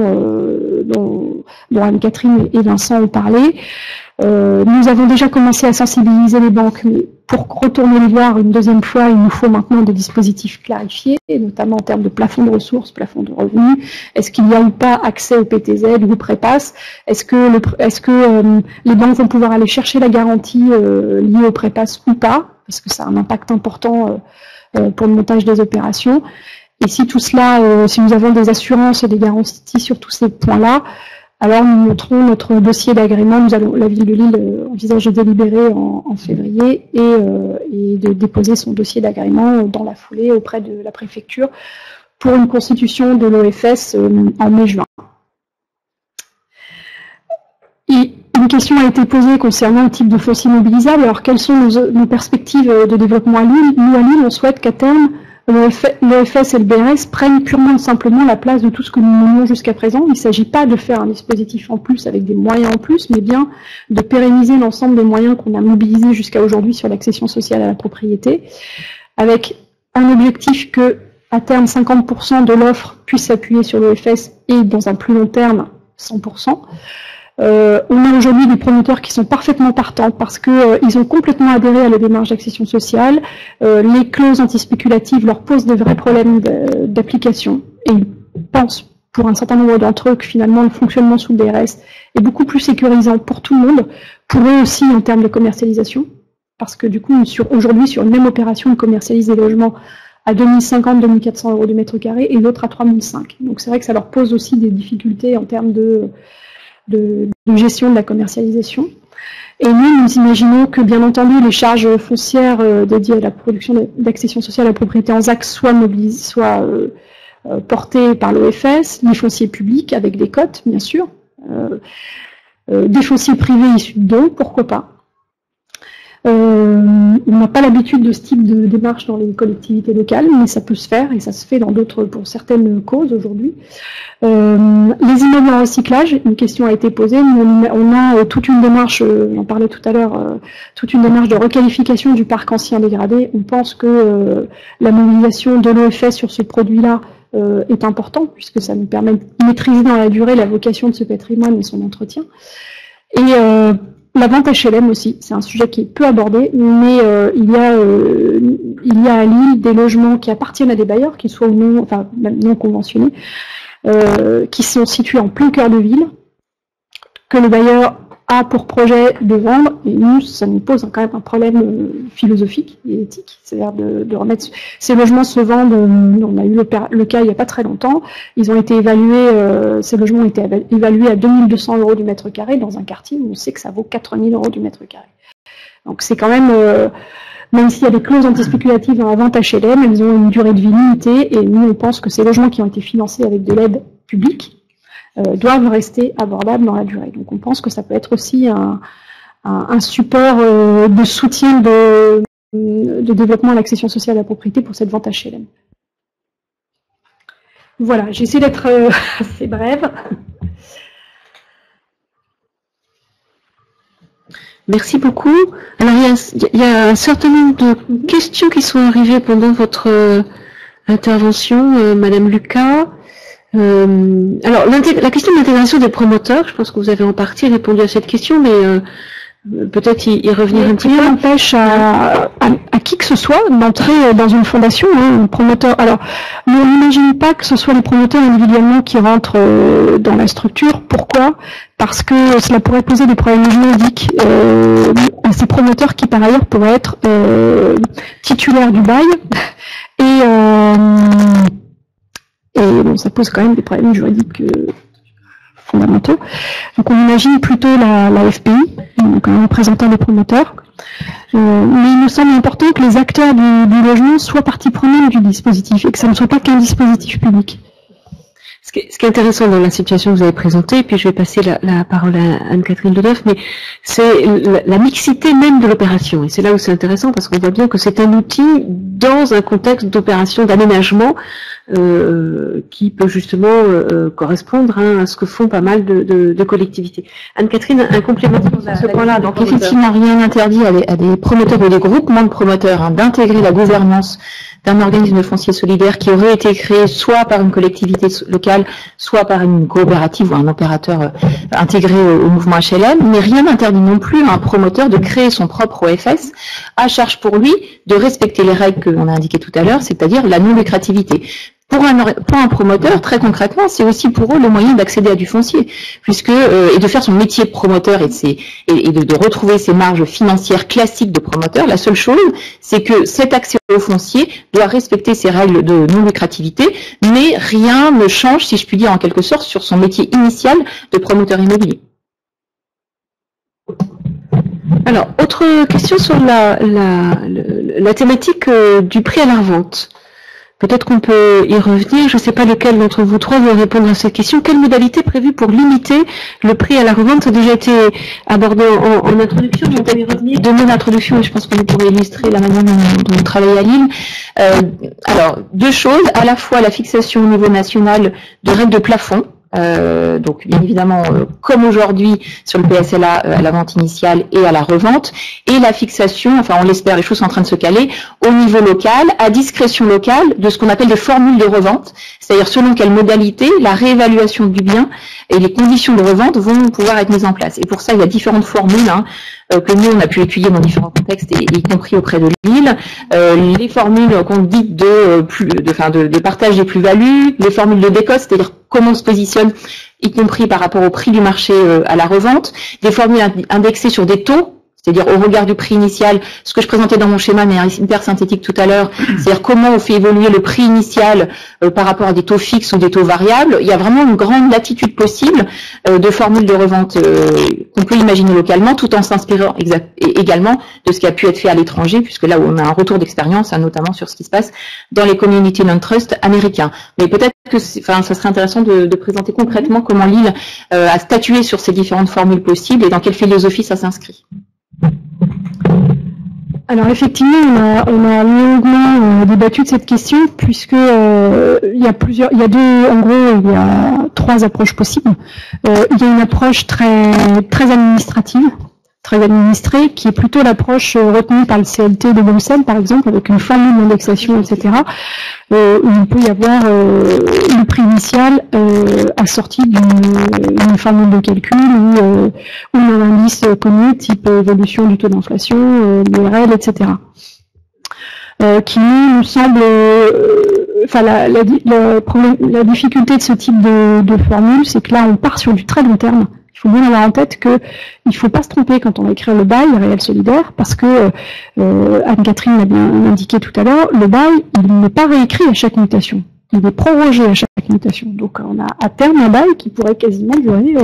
dont Anne-Catherine et Vincent ont parlé. Nous avons déjà commencé à sensibiliser les banques, mais pour retourner les voir une deuxième fois, il nous faut maintenant des dispositifs clarifiés, et notamment en termes de plafond de ressources, plafond de revenus. Est-ce qu'il y a ou pas accès au PTZ ou au prépass? Est-ce que les banques vont pouvoir aller chercher la garantie liée au prépass ou pas? Parce que ça a un impact important pour le montage des opérations. Et si tout cela, si nous avons des assurances et des garanties sur tous ces points-là, alors nous montrons notre dossier d'agrément. La ville de Lille envisage de délibérer en février et de déposer son dossier d'agrément dans la foulée auprès de la préfecture pour une constitution de l'OFS en mai-juin. Et une question a été posée concernant le type de foncier mobilisable. Alors, quelles sont nos perspectives de développement à Lille? Nous, à Lille, on souhaite qu'à terme, l'OFS et le BRS prennent purement et simplement la place de tout ce que nous menons jusqu'à présent. Il ne s'agit pas de faire un dispositif en plus avec des moyens en plus, mais bien de pérenniser l'ensemble des moyens qu'on a mobilisés jusqu'à aujourd'hui sur l'accession sociale à la propriété, avec un objectif que, à terme, 50% de l'offre puisse s'appuyer sur l'OFS et, dans un plus long terme, 100%. On a aujourd'hui des promoteurs qui sont parfaitement partants parce que ils ont complètement adhéré à la démarche d'accession sociale. Les clauses antispéculatives leur posent des vrais problèmes d'application et ils pensent, pour un certain nombre d'entre eux, que finalement le fonctionnement sous le DRS est beaucoup plus sécurisant pour tout le monde, pour eux aussi en termes de commercialisation, parce que du coup, aujourd'hui, sur une même opération, on commercialise des logements à 2050-2400 euros du mètre carré et l'autre à 3005. Donc c'est vrai que ça leur pose aussi des difficultés en termes de gestion de la commercialisation. Et nous imaginons que, bien entendu, les charges foncières dédiées à la production d'accession sociale à la propriété en ZAC soient portées par l'OFS, les fonciers publics avec des cotes, bien sûr, des fonciers privés issus de dons, pourquoi pas. On n'a pas l'habitude de ce type de démarche dans les collectivités locales, mais ça peut se faire et ça se fait pour certaines causes aujourd'hui. Les immeubles en recyclage, une question a été posée. On a toute une démarche, j'en parlais tout à l'heure, toute une démarche de requalification du parc ancien dégradé. On pense que la mobilisation de l'OFS sur ce produit-là est important, puisque ça nous permet de maîtriser dans la durée la vocation de ce patrimoine et son entretien. Et la vente HLM aussi, c'est un sujet qui est peu abordé, mais il y a à Lille des logements qui appartiennent à des bailleurs, qui soient ou non, enfin même non conventionnés, qui sont situés en plein cœur de ville, que le bailleur a pour projet de vendre, et nous, ça nous pose quand même un problème philosophique et éthique, c'est-à-dire de remettre... Ces logements se vendent, on a eu le cas il n'y a pas très longtemps, ils ont été évalués, ces logements ont été évalués à 2200 euros du mètre carré dans un quartier où on sait que ça vaut 4000 euros du mètre carré. Donc c'est quand même... même s'il y a des clauses antispéculatives dans la vente HLM, elles ont une durée de vie limitée, et nous, on pense que ces logements qui ont été financés avec de l'aide publique doivent rester abordables dans la durée. Donc on pense que ça peut être aussi un support de soutien de développement à l'accession sociale à la propriété pour cette vente HLM. Voilà, j'essaie d'être assez brève.
Merci beaucoup. Alors il y a un certain nombre de questions qui sont arrivées pendant votre intervention, Madame Lucas. Alors la question de l'intégration des promoteurs, je pense que vous avez en partie répondu à cette question, mais peut-être y revenir un petit peu.
Rien n'empêche à qui que ce soit d'entrer dans une fondation, hein, un promoteur. Alors, on n'imagine pas que ce soit les promoteurs individuellement qui rentrent dans la structure. Pourquoi? Parce que cela pourrait poser des problèmes juridiques à ces promoteurs qui, par ailleurs, pourraient être titulaires du bail. Et bon, ça pose quand même des problèmes juridiques fondamentaux. Donc on imagine plutôt la FPI, donc un représentant des promoteurs. Mais il nous semble important que les acteurs du logement soient partie prenante du dispositif et que ça ne soit pas qu'un dispositif public.
Ce qui est intéressant dans la situation que vous avez présentée, puis je vais passer la parole à Anne-Catherine Ledeuf, mais c'est la mixité même de l'opération. Et c'est là où c'est intéressant parce qu'on voit bien que c'est un outil dans un contexte d'opération d'aménagement qui peut justement correspondre à ce que font pas mal de collectivités. Anne-Catherine, un complément sur ce point-là.
Donc effectivement, rien n'interdit à des promoteurs ou des groupements de promoteurs d'intégrer la gouvernance d'un organisme foncier solidaire qui aurait été créé soit par une collectivité locale, soit par une coopérative ou un opérateur intégré au mouvement HLM, mais rien n'interdit non plus à un promoteur de créer son propre OFS, à charge pour lui de respecter les règles qu'on a indiquées tout à l'heure, c'est-à-dire la non-lucrativité. Pour un promoteur, très concrètement, c'est aussi pour eux le moyen d'accéder à du foncier, puisque et de faire son métier de promoteur et de retrouver ses marges financières classiques de promoteur. La seule chose, c'est que cet accès au foncier doit respecter ces règles de non-lucrativité, mais rien ne change, si je puis dire en quelque sorte, sur son métier initial de promoteur immobilier.
Alors, autre question sur la thématique du prix à la revente. Peut-être qu'on peut y revenir. Je ne sais pas lequel d'entre vous trois veut répondre à cette question. Quelle modalité prévue pour limiter le prix à la revente? Ça a déjà été abordé en introduction. On peut y revenir.
Deux mots d'introduction, et je pense qu'on pourrait illustrer la manière dont on travaille à Lille. Alors, deux choses. À la fois la fixation au niveau national de règles de plafond. Donc bien évidemment comme aujourd'hui sur le PSLA à la vente initiale et à la revente, et la fixation, enfin on l'espère, les choses sont en train de se caler au niveau local, à discrétion locale, de ce qu'on appelle des formules de revente, c'est-à-dire selon quelle modalité la réévaluation du bien et les conditions de revente vont pouvoir être mises en place. Et pour ça il y a différentes formules que nous on a pu étudier dans différents contextes, et y compris auprès de Lille, les formules qu'on dit de partage des plus-values, les formules de décote, c'est-à-dire comment on se positionne, y compris par rapport au prix du marché à la revente, des formules indexées sur des taux, c'est-à-dire au regard du prix initial, ce que je présentais dans mon schéma, mais hyper synthétique tout à l'heure, c'est-à-dire comment on fait évoluer le prix initial par rapport à des taux fixes ou des taux variables. Il y a vraiment une grande latitude possible de formules de revente qu'on peut imaginer localement, tout en s'inspirant également de ce qui a pu être fait à l'étranger, puisque là où on a un retour d'expérience, notamment sur ce qui se passe dans les community non-trust américains. Mais peut-être que ça serait intéressant de présenter concrètement comment Lille a statué sur ces différentes formules possibles et dans quelle philosophie ça s'inscrit.
Alors effectivement, on a longuement débattu de cette question, puisque il y a trois approches possibles. Il y a une approche très administrative, très administrée, qui est plutôt l'approche retenue par le CLT de Bruxelles, par exemple, avec une formule d'indexation, etc., où il peut y avoir le prix initial assorti d'une formule de calcul ou d'un indice connu, type évolution du taux d'inflation, l'IRL, etc. Qui nous semble... la difficulté de ce type de formule, c'est que là, on part sur du très long terme. Il faut bien avoir en tête qu'il ne faut pas se tromper quand on va écrire le bail réel solidaire, parce que Anne-Catherine l'a bien indiqué tout à l'heure, le bail, il n'est pas réécrit à chaque mutation. Il est prorogé à chaque mutation. Donc on a à terme un bail qui pourrait quasiment durer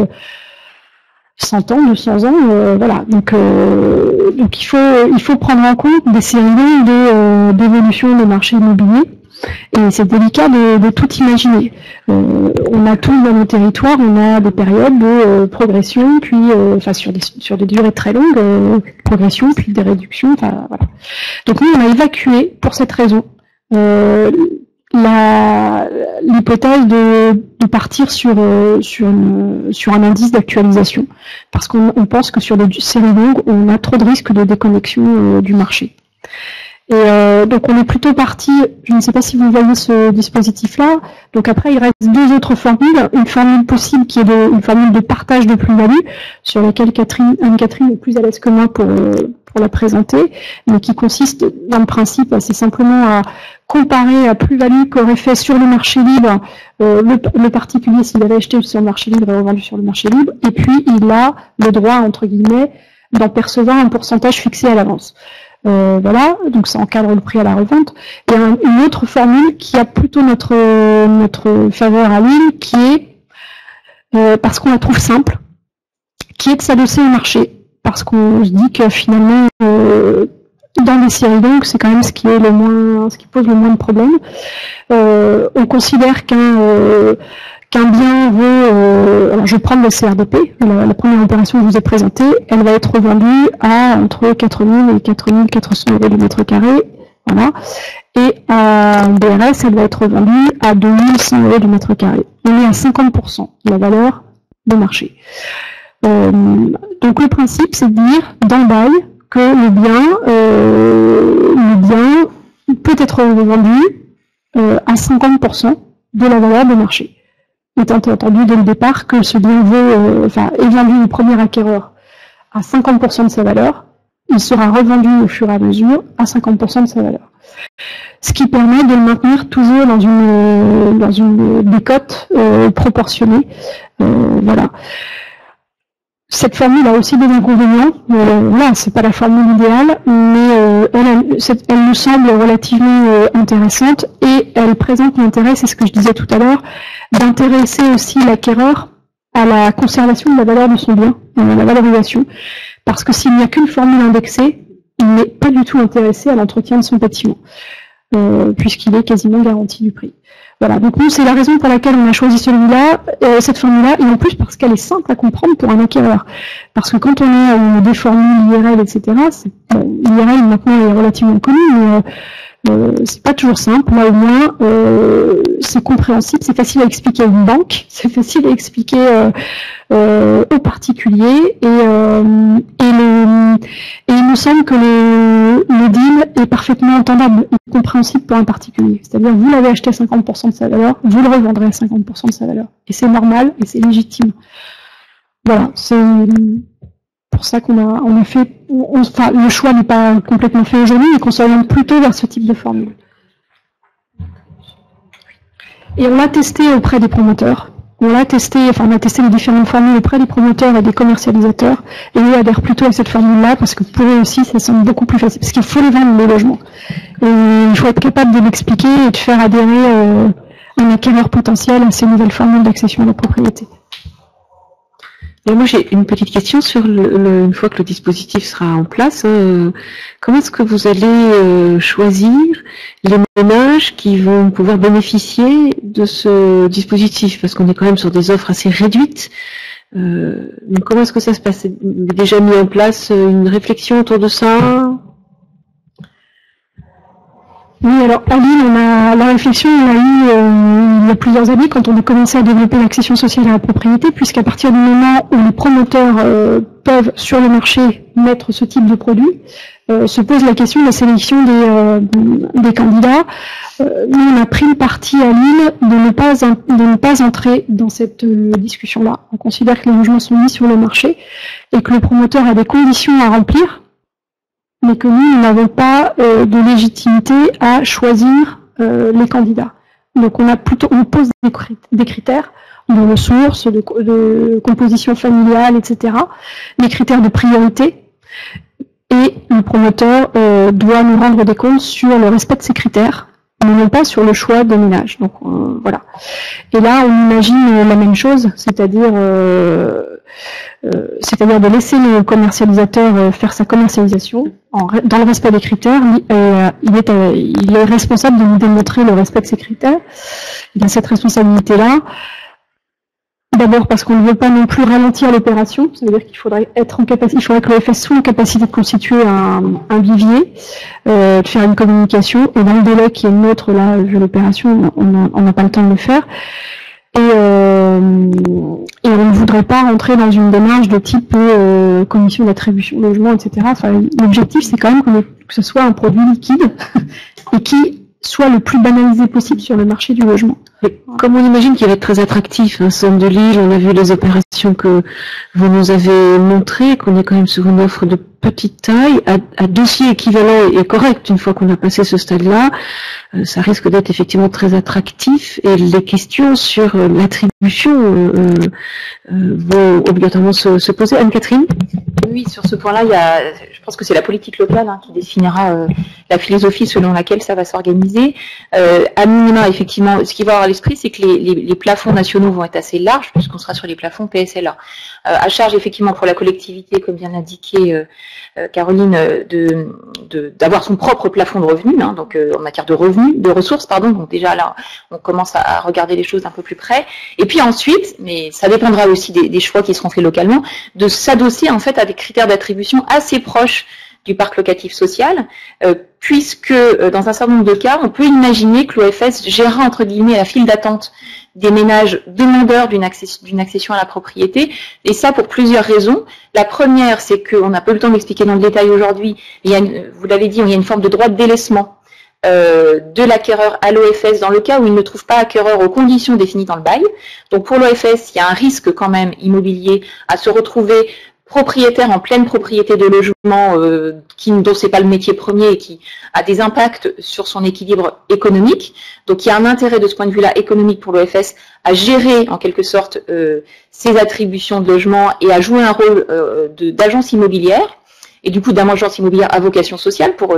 100 ans, 200 ans, voilà. Donc il faut prendre en compte des séries longues d'évolution des marchés immobiliers. Et c'est délicat de tout imaginer. On a tout dans nos territoires, on a des périodes de progression, puis sur des durées très longues, progression, puis des réductions, voilà. Donc nous, on a évacué, pour cette raison, l'hypothèse de partir sur un indice d'actualisation, parce qu'on pense que sur des séries longues, on a trop de risques de déconnexion du marché. Et donc on est plutôt parti, je ne sais pas si vous voyez ce dispositif-là, donc après il reste deux autres formules, une formule possible qui est une formule de partage de plus-value, sur laquelle Anne-Catherine est plus à l'aise que moi pour la présenter, mais qui consiste dans le principe assez simplement à comparer la plus-value qu'aurait fait sur le marché libre le particulier s'il avait acheté sur le marché libre et revendu sur le marché libre, et puis il a le droit, entre guillemets, d'en percevoir un pourcentage fixé à l'avance. Voilà, donc ça encadre le prix à la revente. Et une autre formule qui a plutôt notre faveur à l'île, qui est, parce qu'on la trouve simple, qui est de s'adosser au marché. Parce qu'on se dit que finalement, dans les séries longues, c'est quand même ce qui pose le moins de problèmes. On considère qu'un bien vaut, alors je vais prendre le CRDP, la première opération que je vous ai présentée, elle va être revendue à entre 4 000 et 4 400 euros du mètre carré, voilà. Et en BRS, elle va être revendue à 2 100 euros du mètre carré. On est à 50% de la valeur de marché. Donc le principe, c'est de dire dans le bail que le bien peut être revendu à 50% de la valeur de marché. Étant entendu dès le départ que ce bien est vendu au premier acquéreur à 50% de sa valeur, il sera revendu au fur et à mesure à 50% de sa valeur. Ce qui permet de le maintenir toujours dans une décote proportionnée. Voilà. Cette formule a aussi des inconvénients. Voilà, c'est pas la formule idéale, mais elle nous semble relativement intéressante et elle présente l'intérêt, c'est ce que je disais tout à l'heure, d'intéresser aussi l'acquéreur à la conservation de la valeur de son bien, à la valorisation. Parce que s'il n'y a qu'une formule indexée, il n'est pas du tout intéressé à l'entretien de son bâtiment, puisqu'il est quasiment garanti du prix. Voilà, donc nous, c'est la raison pour laquelle on a choisi cette formule-là, et en plus parce qu'elle est simple à comprendre pour un acquéreur. Parce que quand on a des formules IRL, etc., l'IRL maintenant est relativement connu, mais c'est pas toujours simple. Là, au moins, c'est compréhensible, c'est facile à expliquer à une banque, c'est facile à expliquer aux particuliers, et il me semble que le deal est parfaitement entendable et compréhensible pour un particulier. C'est-à-dire, vous l'avez acheté à 50% de sa valeur, vous le revendrez à 50% de sa valeur. Et c'est normal et c'est légitime. Voilà, c'est pour ça qu'on a fait, le choix n'est pas complètement fait aujourd'hui, mais qu'on s'oriente plutôt vers ce type de formule. Et on l'a testé auprès des promoteurs. On a testé les différentes formules auprès des promoteurs et des commercialisateurs, et eux adhèrent plutôt à cette formule-là, parce que pour eux aussi, ça semble beaucoup plus facile, parce qu'il faut les vendre, les logements. Et il faut être capable de l'expliquer et de faire adhérer un acquéreur potentiel à ces nouvelles formules d'accession à la propriété.
Et moi, j'ai une petite question sur une fois que le dispositif sera en place. Comment est-ce que vous allez choisir les ménages qui vont pouvoir bénéficier de ce dispositif? Parce qu'on est quand même sur des offres assez réduites. Donc comment est-ce que ça se passe? Est déjà mis en place une réflexion autour de ça?
Oui, alors à Lille, la réflexion, on l'a eue il y a plusieurs années quand on a commencé à développer l'accession sociale à la propriété, puisqu'à partir du moment où les promoteurs peuvent sur le marché mettre ce type de produit, se pose la question de la sélection des candidats. Nous, on a pris le parti à Lille de ne pas entrer dans cette discussion-là. On considère que les logements sont mis sur le marché et que le promoteur a des conditions à remplir, mais que nous n'avons pas de légitimité à choisir les candidats. Donc on pose des critères de ressources, de composition familiale, etc., des critères de priorité, et le promoteur doit nous rendre des comptes sur le respect de ces critères, mais non pas sur le choix des ménages. Donc voilà. Et là, on imagine la même chose, c'est-à-dire de laisser le commercialisateur faire sa commercialisation dans le respect des critères. Il est responsable de nous démontrer le respect de ces critères. Il a cette responsabilité-là. D'abord parce qu'on ne veut pas non plus ralentir l'opération, ça veut dire qu'il faudrait il faudrait que l'OFS soit en capacité de constituer un vivier, de faire une communication, et dans le délai qui est le nôtre là, de l'opération, on n'a pas le temps de le faire. Et on ne voudrait pas rentrer dans une démarche de type commission d'attribution de logement, etc. Enfin, l'objectif, c'est quand même que ce soit un produit liquide et qui soit le plus banalisé possible sur le marché du logement.
Comme on imagine qu'il va être très attractif, hein, centre de Lille, on a vu les opérations que vous nous avez montrées, qu'on est quand même sur une offre de petite taille, à dossier équivalent et correct une fois qu'on a passé ce stade-là, ça risque d'être effectivement très attractif et les questions sur l'attribution vont obligatoirement se poser. Anne-Catherine ?
Oui, sur ce point-là, je pense que c'est la politique locale qui définira la philosophie selon laquelle ça va s'organiser. À minima, effectivement, ce qu'il va avoir à l'esprit, c'est que les plafonds nationaux vont être assez larges, puisqu'on sera sur les plafonds PSLA. À charge, effectivement, pour la collectivité, comme vient d'indiquer Caroline, d'avoir son propre plafond de revenus, hein, donc en matière de revenus, de ressources, pardon. Donc déjà là, on commence à regarder les choses d'un peu plus près. Et puis ensuite, mais ça dépendra aussi des choix qui seront faits localement, de s'adosser en fait à des critères d'attribution assez proches du parc locatif social, puisque dans un certain nombre de cas, on peut imaginer que l'OFS gérera entre guillemets la file d'attente des ménages demandeurs d'une accession à la propriété, et ça pour plusieurs raisons. La première, c'est qu'on n'a pas eu le temps d'expliquer dans le détail aujourd'hui, vous l'avez dit, il y a une forme de droit de délaissement de l'acquéreur à l'OFS dans le cas où il ne trouve pas acquéreur aux conditions définies dans le bail. Donc pour l'OFS, il y a un risque quand même immobilier à se retrouver propriétaire en pleine propriété de logement dont c'est pas le métier premier et qui a des impacts sur son équilibre économique. Donc il y a un intérêt de ce point de vue-là économique pour l'OFS à gérer en quelque sorte ses attributions de logement et à jouer un rôle d'agence immobilière et du coup d'agence immobilière à vocation sociale pour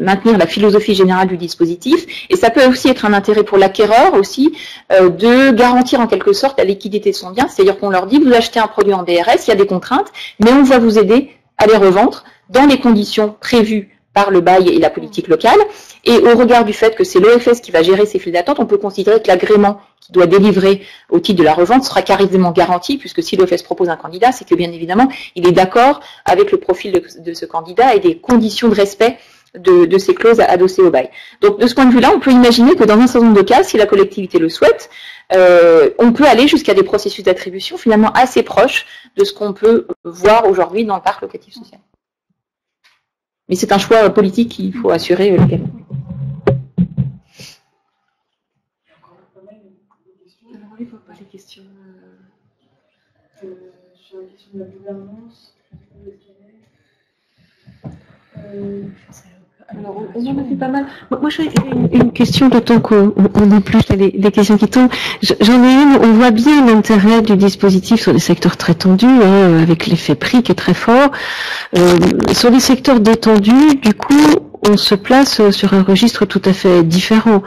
maintenir la philosophie générale du dispositif. Et ça peut aussi être un intérêt pour l'acquéreur aussi de garantir en quelque sorte la liquidité de son bien, c'est-à-dire qu'on leur dit vous achetez un produit en DRS, il y a des contraintes, mais on va vous aider à les revendre dans les conditions prévues par le bail et la politique locale. Et au regard du fait que c'est l'OFS qui va gérer ces files d'attente, on peut considérer que l'agrément qui doit délivrer au titre de la revente sera carrément garanti, puisque si l'OFS propose un candidat, c'est que bien évidemment, il est d'accord avec le profil de ce candidat et des conditions de respect de ces clauses adossées au bail. Donc de ce point de vue-là, on peut imaginer que dans un certain nombre de cas, si la collectivité le souhaite, on peut aller jusqu'à des processus d'attribution finalement assez proches de ce qu'on peut voir aujourd'hui dans le parc locatif social. Mais c'est un choix politique qu'il faut assurer localement.
Sur la question de la gouvernance,
alors, on en a fait pas mal. Moi, j'ai une question, d'autant qu'on épluche les questions qui tombent. J'en ai une, on voit bien l'intérêt du dispositif sur les secteurs très tendus, hein, avec l'effet prix qui est très fort. Sur les secteurs détendus, du coup, on se place sur un registre tout à fait différent.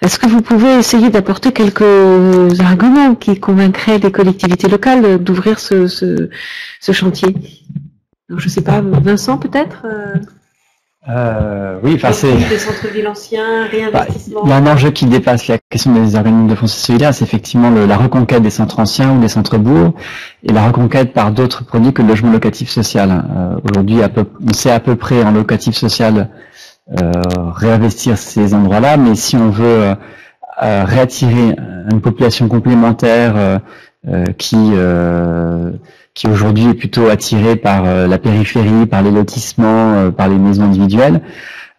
Est-ce que vous pouvez essayer d'apporter quelques arguments qui convaincraient les collectivités locales d'ouvrir ce chantier? Alors, je ne sais pas, Vincent peut-être
oui, enfin c'est.
Des centres-villes anciens, réinvestissement.
Il y a un enjeu qui dépasse la question des organismes de foncier solidaire, c'est effectivement la reconquête des centres anciens ou des centres-bourgs et la reconquête par d'autres produits que le logement locatif social. Aujourd'hui, on sait à peu près en locatif social réinvestir ces endroits-là, mais si on veut réattirer une population complémentaire qui aujourd'hui est plutôt attirée par la périphérie, par les lotissements, par les maisons individuelles,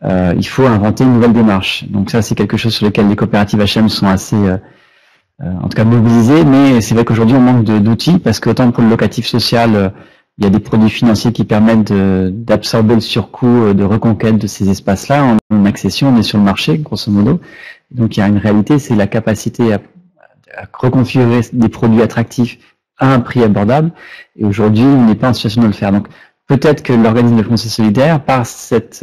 il faut inventer une nouvelle démarche. Donc ça, c'est quelque chose sur lequel les coopératives HLM sont assez, en tout cas, mobilisées, mais c'est vrai qu'aujourd'hui, on manque d'outils, parce qu'autant pour le locatif social, il y a des produits financiers qui permettent d'absorber le surcoût de reconquête de ces espaces-là. En accession, on est sur le marché, grosso modo. Donc il y a une réalité, c'est la capacité à reconfigurer des produits attractifs à un prix abordable, et aujourd'hui, on n'est pas en situation de le faire. Donc, peut-être que l'organisme de foncier solidaire, par cette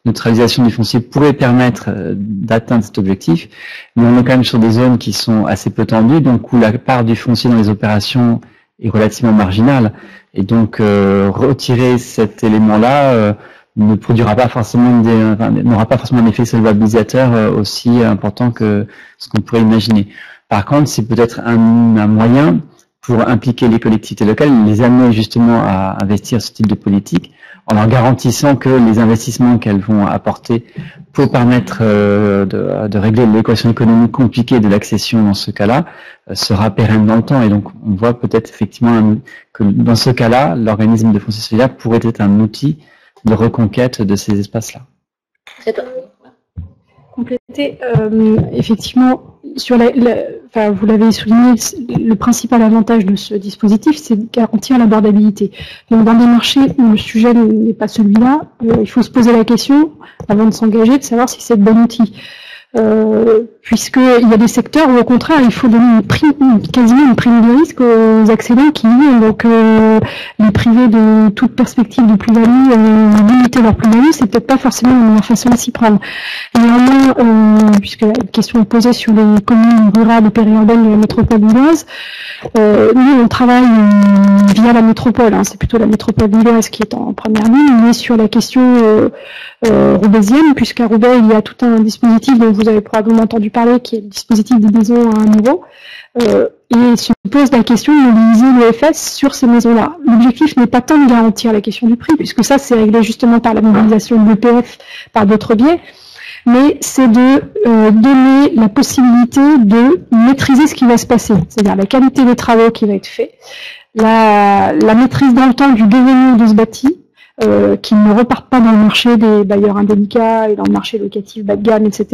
neutralisation du foncier, pourrait permettre d'atteindre cet objectif, mais on est quand même sur des zones qui sont assez peu tendues, donc où la part du foncier dans les opérations est relativement marginale, et donc retirer cet élément-là ne produira pas forcément n'aura pas forcément un effet solvabilisateur aussi important que ce qu'on pourrait imaginer. Par contre, c'est peut-être un moyen pour impliquer les collectivités locales, les amener justement à investir ce type de politique, en leur garantissant que les investissements qu'elles vont apporter pour permettre de régler l'équation économique compliquée de l'accession dans ce cas-là sera pérenne dans le temps. Et donc on voit peut-être effectivement que dans ce cas-là, l'organisme de foncier solidaire pourrait être un outil de reconquête de ces espaces-là.
Compléter, effectivement, sur vous l'avez souligné, le principal avantage de ce dispositif, c'est de garantir l'abordabilité. Donc, dans des marchés où le sujet n'est pas celui-là, il faut se poser la question, avant de s'engager, de savoir si c'est le bon outil. Puisqu'il y a des secteurs où, au contraire, il faut donner quasiment une prime de risque aux accédants qui viennent. Donc, les priver de toute perspective de plus-value, limiter leur plus-value, c'est peut-être pas forcément la meilleure façon de s'y prendre. Néanmoins, puisque la question est posée sur les communes rurales et périurbaines de la métropole lilloise, nous, on travaille via la métropole. C'est plutôt la métropole lilloise qui est en première ligne, mais sur la question roubaisienne, puisqu'à Roubaix, il y a tout un dispositif dont vous avez probablement entendu parler, qui est le dispositif des maisons à 1 euro, et se pose la question de mobiliser l'EFS sur ces maisons-là. L'objectif n'est pas tant de garantir la question du prix, puisque ça, c'est réglé justement par la mobilisation de l'EPF, par d'autres biais, mais c'est de donner la possibilité de maîtriser ce qui va se passer, c'est-à-dire la qualité des travaux qui va être fait, la maîtrise dans le temps du devenir de ce bâti, qui ne repartent pas dans le marché des bailleurs indélicats et dans le marché locatif bas de gamme, etc.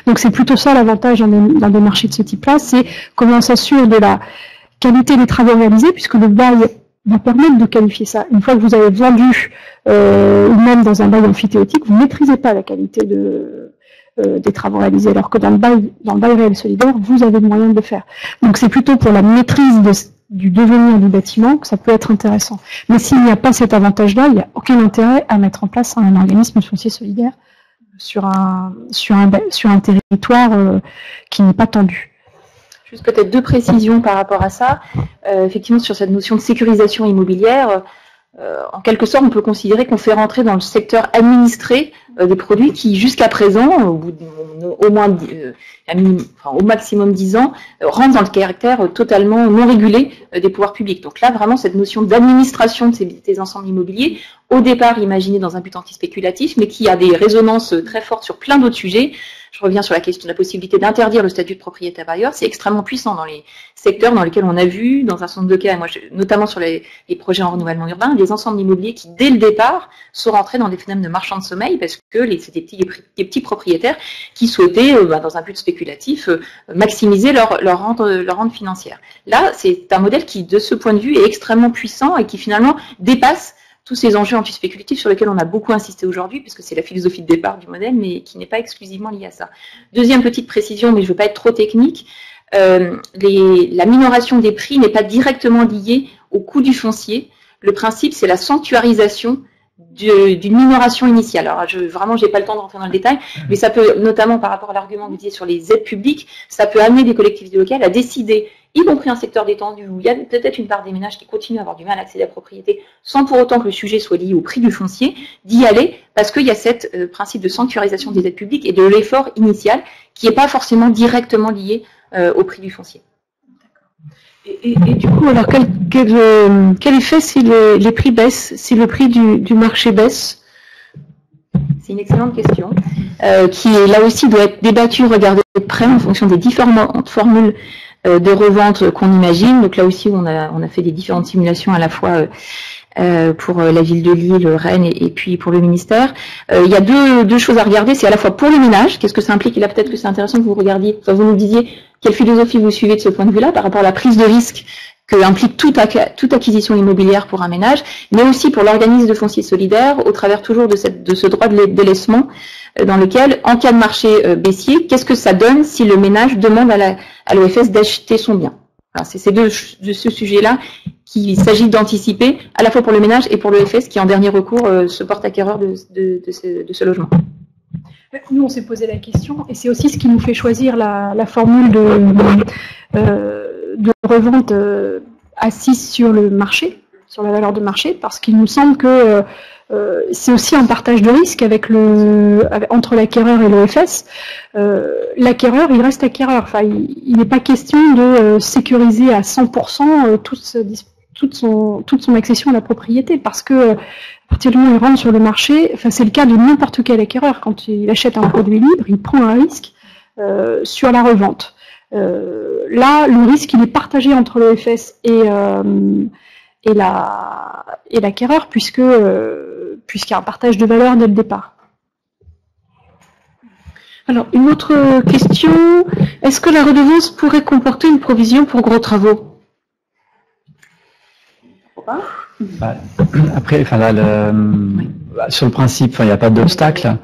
Donc c'est plutôt ça l'avantage dans des marchés de ce type-là, c'est comment on s'assure de la qualité des travaux réalisés, puisque le bail va permettre de qualifier ça. Une fois que vous avez vendu, ou même dans un bail amphithéotique, vous ne maîtrisez pas la qualité des travaux réalisés, alors que dans le bail réel solidaire, vous avez le moyen de le faire. Donc c'est plutôt pour la maîtrise du devenir du bâtiment que ça peut être intéressant. Mais s'il n'y a pas cet avantage-là, il n'y a aucun intérêt à mettre en place un organisme foncier solidaire sur un territoire qui n'est pas tendu.
Juste peut-être 2 précisions par rapport à ça. Effectivement, sur cette notion de sécurisation immobilière, en quelque sorte, on peut considérer qu'on fait rentrer dans le secteur administré des produits qui, jusqu'à présent, au maximum 10 ans, rentrent dans le caractère totalement non régulé des pouvoirs publics. Donc là, vraiment, cette notion d'administration de ces ensembles immobiliers, au départ imaginée dans un but antispéculatif, mais qui a des résonances très fortes sur plein d'autres sujets. Je reviens sur la question de la possibilité d'interdire le statut de propriétaire bailleur. C'est extrêmement puissant dans les secteurs dans lesquels on a vu, dans un certain nombre de cas, notamment sur les projets en renouvellement urbain, des ensembles immobiliers qui, dès le départ, sont rentrés dans des phénomènes de marchand de sommeil parce que c'est des petits propriétaires qui souhaitaient, dans un but spéculatif, maximiser leur rente financière. Là, c'est un modèle qui, de ce point de vue, est extrêmement puissant et qui, finalement, dépasse tous ces enjeux antispéculatifs sur lesquels on a beaucoup insisté aujourd'hui, parce que c'est la philosophie de départ du modèle, mais qui n'est pas exclusivement liée à ça. Deuxième petite précision, mais je ne veux pas être trop technique, la minoration des prix n'est pas directement liée au coût du foncier. Le principe, c'est la sanctuarisation d'une minoration initiale. Alors, vraiment, j'ai pas le temps de rentrer dans le détail, mais ça peut, notamment par rapport à l'argument que vous disiez sur les aides publiques, ça peut amener des collectivités locales à décider, y compris un secteur détendu où il y a peut-être une part des ménages qui continuent à avoir du mal à accéder à la propriété, sans pour autant que le sujet soit lié au prix du foncier, d'y aller, parce qu'il y a ce principe de sanctuarisation des aides publiques et de l'effort initial qui n'est pas forcément directement lié au prix du foncier.
Et du coup, alors quel effet si les prix baissent, si le prix du marché baisse?
C'est une excellente question, qui là aussi doit être débattue, regardée de près en fonction des différentes formules de revente qu'on imagine. Donc là aussi, on a fait des différentes simulations à la fois pour la ville de Lille, Rennes et puis pour le ministère. Il y a deux choses à regarder, c'est à la fois pour les ménages, qu'est-ce que ça implique, et là peut-être que c'est intéressant que vous regardiez, enfin, vous nous disiez quelle philosophie vous suivez de ce point de vue-là par rapport à la prise de risque que implique toute acquisition immobilière pour un ménage, mais aussi pour l'organisme de foncier solidaire, au travers toujours de ce droit de délaissement, dans lequel, en cas de marché baissier, qu'est-ce que ça donne si le ménage demande à l'OFS d'acheter son bien. Voilà, c'est de ce sujet-là qu'il s'agit d'anticiper, à la fois pour le ménage et pour l'OFS, qui en dernier recours se porte acquéreur de ce logement.
Nous, on s'est posé la question, et c'est aussi ce qui nous fait choisir la formule de revente assise sur le marché, sur la valeur de marché, parce qu'il nous semble que c'est aussi un partage de risque entre l'acquéreur et l'OFS. L'acquéreur, il reste acquéreur. Enfin, il n'est pas question de sécuriser à 100% toute son accession à la propriété, parce que à partir du moment où il rentre sur le marché, enfin, c'est le cas de n'importe quel acquéreur. Quand il achète un produit libre, il prend un risque sur la revente. Là, le risque, il est partagé entre l'OFS et l'acquéreur, puisqu'il y a un partage de valeur dès le départ.
Alors, une autre question, est-ce que la redevance pourrait comporter une provision pour gros travaux?
Après, enfin là, sur le principe, il n'y a pas d'obstacle.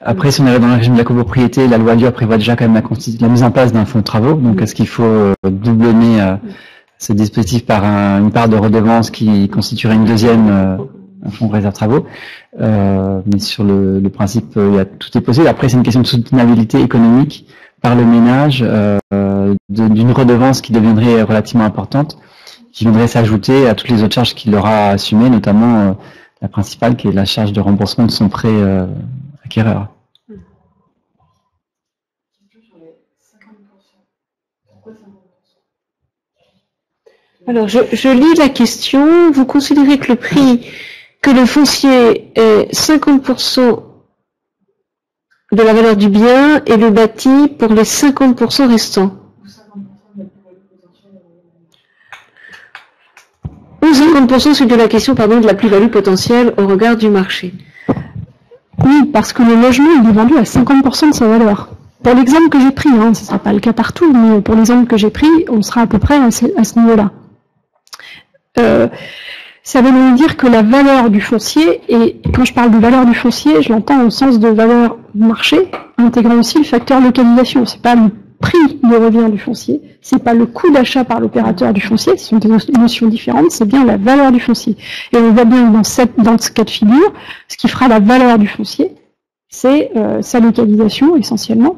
Après, si on est dans le régime de la copropriété, la loi Allure prévoit déjà quand même la mise en place d'un fonds de travaux. Donc, est-ce qu'il faut doublonner ce dispositif par une part de redevance qui constituerait une deuxième un fonds de réserve travaux? Mais sur le principe, tout est possible. Après, c'est une question de soutenabilité économique par le ménage d'une redevance qui deviendrait relativement importante, qui viendrait s'ajouter à toutes les autres charges qu'il aura assumées, notamment la principale qui est la charge de remboursement de son prêt acquéreur.
Alors, je lis la question. Vous considérez que le foncier est 50% de la valeur du bien et le bâti pour les 50% restants. Ou 50%, c'est de la question, pardon, de la plus-value potentielle au regard du marché.
Oui, parce que le logement, il est vendu à 50% de sa valeur. Pour l'exemple que j'ai pris, ce ne sera pas le cas partout, mais pour l'exemple que j'ai pris, on sera à peu près à ce niveau-là. Ça veut donc dire que la valeur du foncier, et quand je parle de valeur du foncier, je l'entends au sens de valeur marché, intégrant aussi le facteur localisation. C'est pas le prix de revient du foncier, c'est pas le coût d'achat par l'opérateur du foncier, ce sont des notions différentes, c'est bien la valeur du foncier. Et on voit bien dans ce cas de figure, ce qui fera la valeur du foncier, c'est sa localisation essentiellement,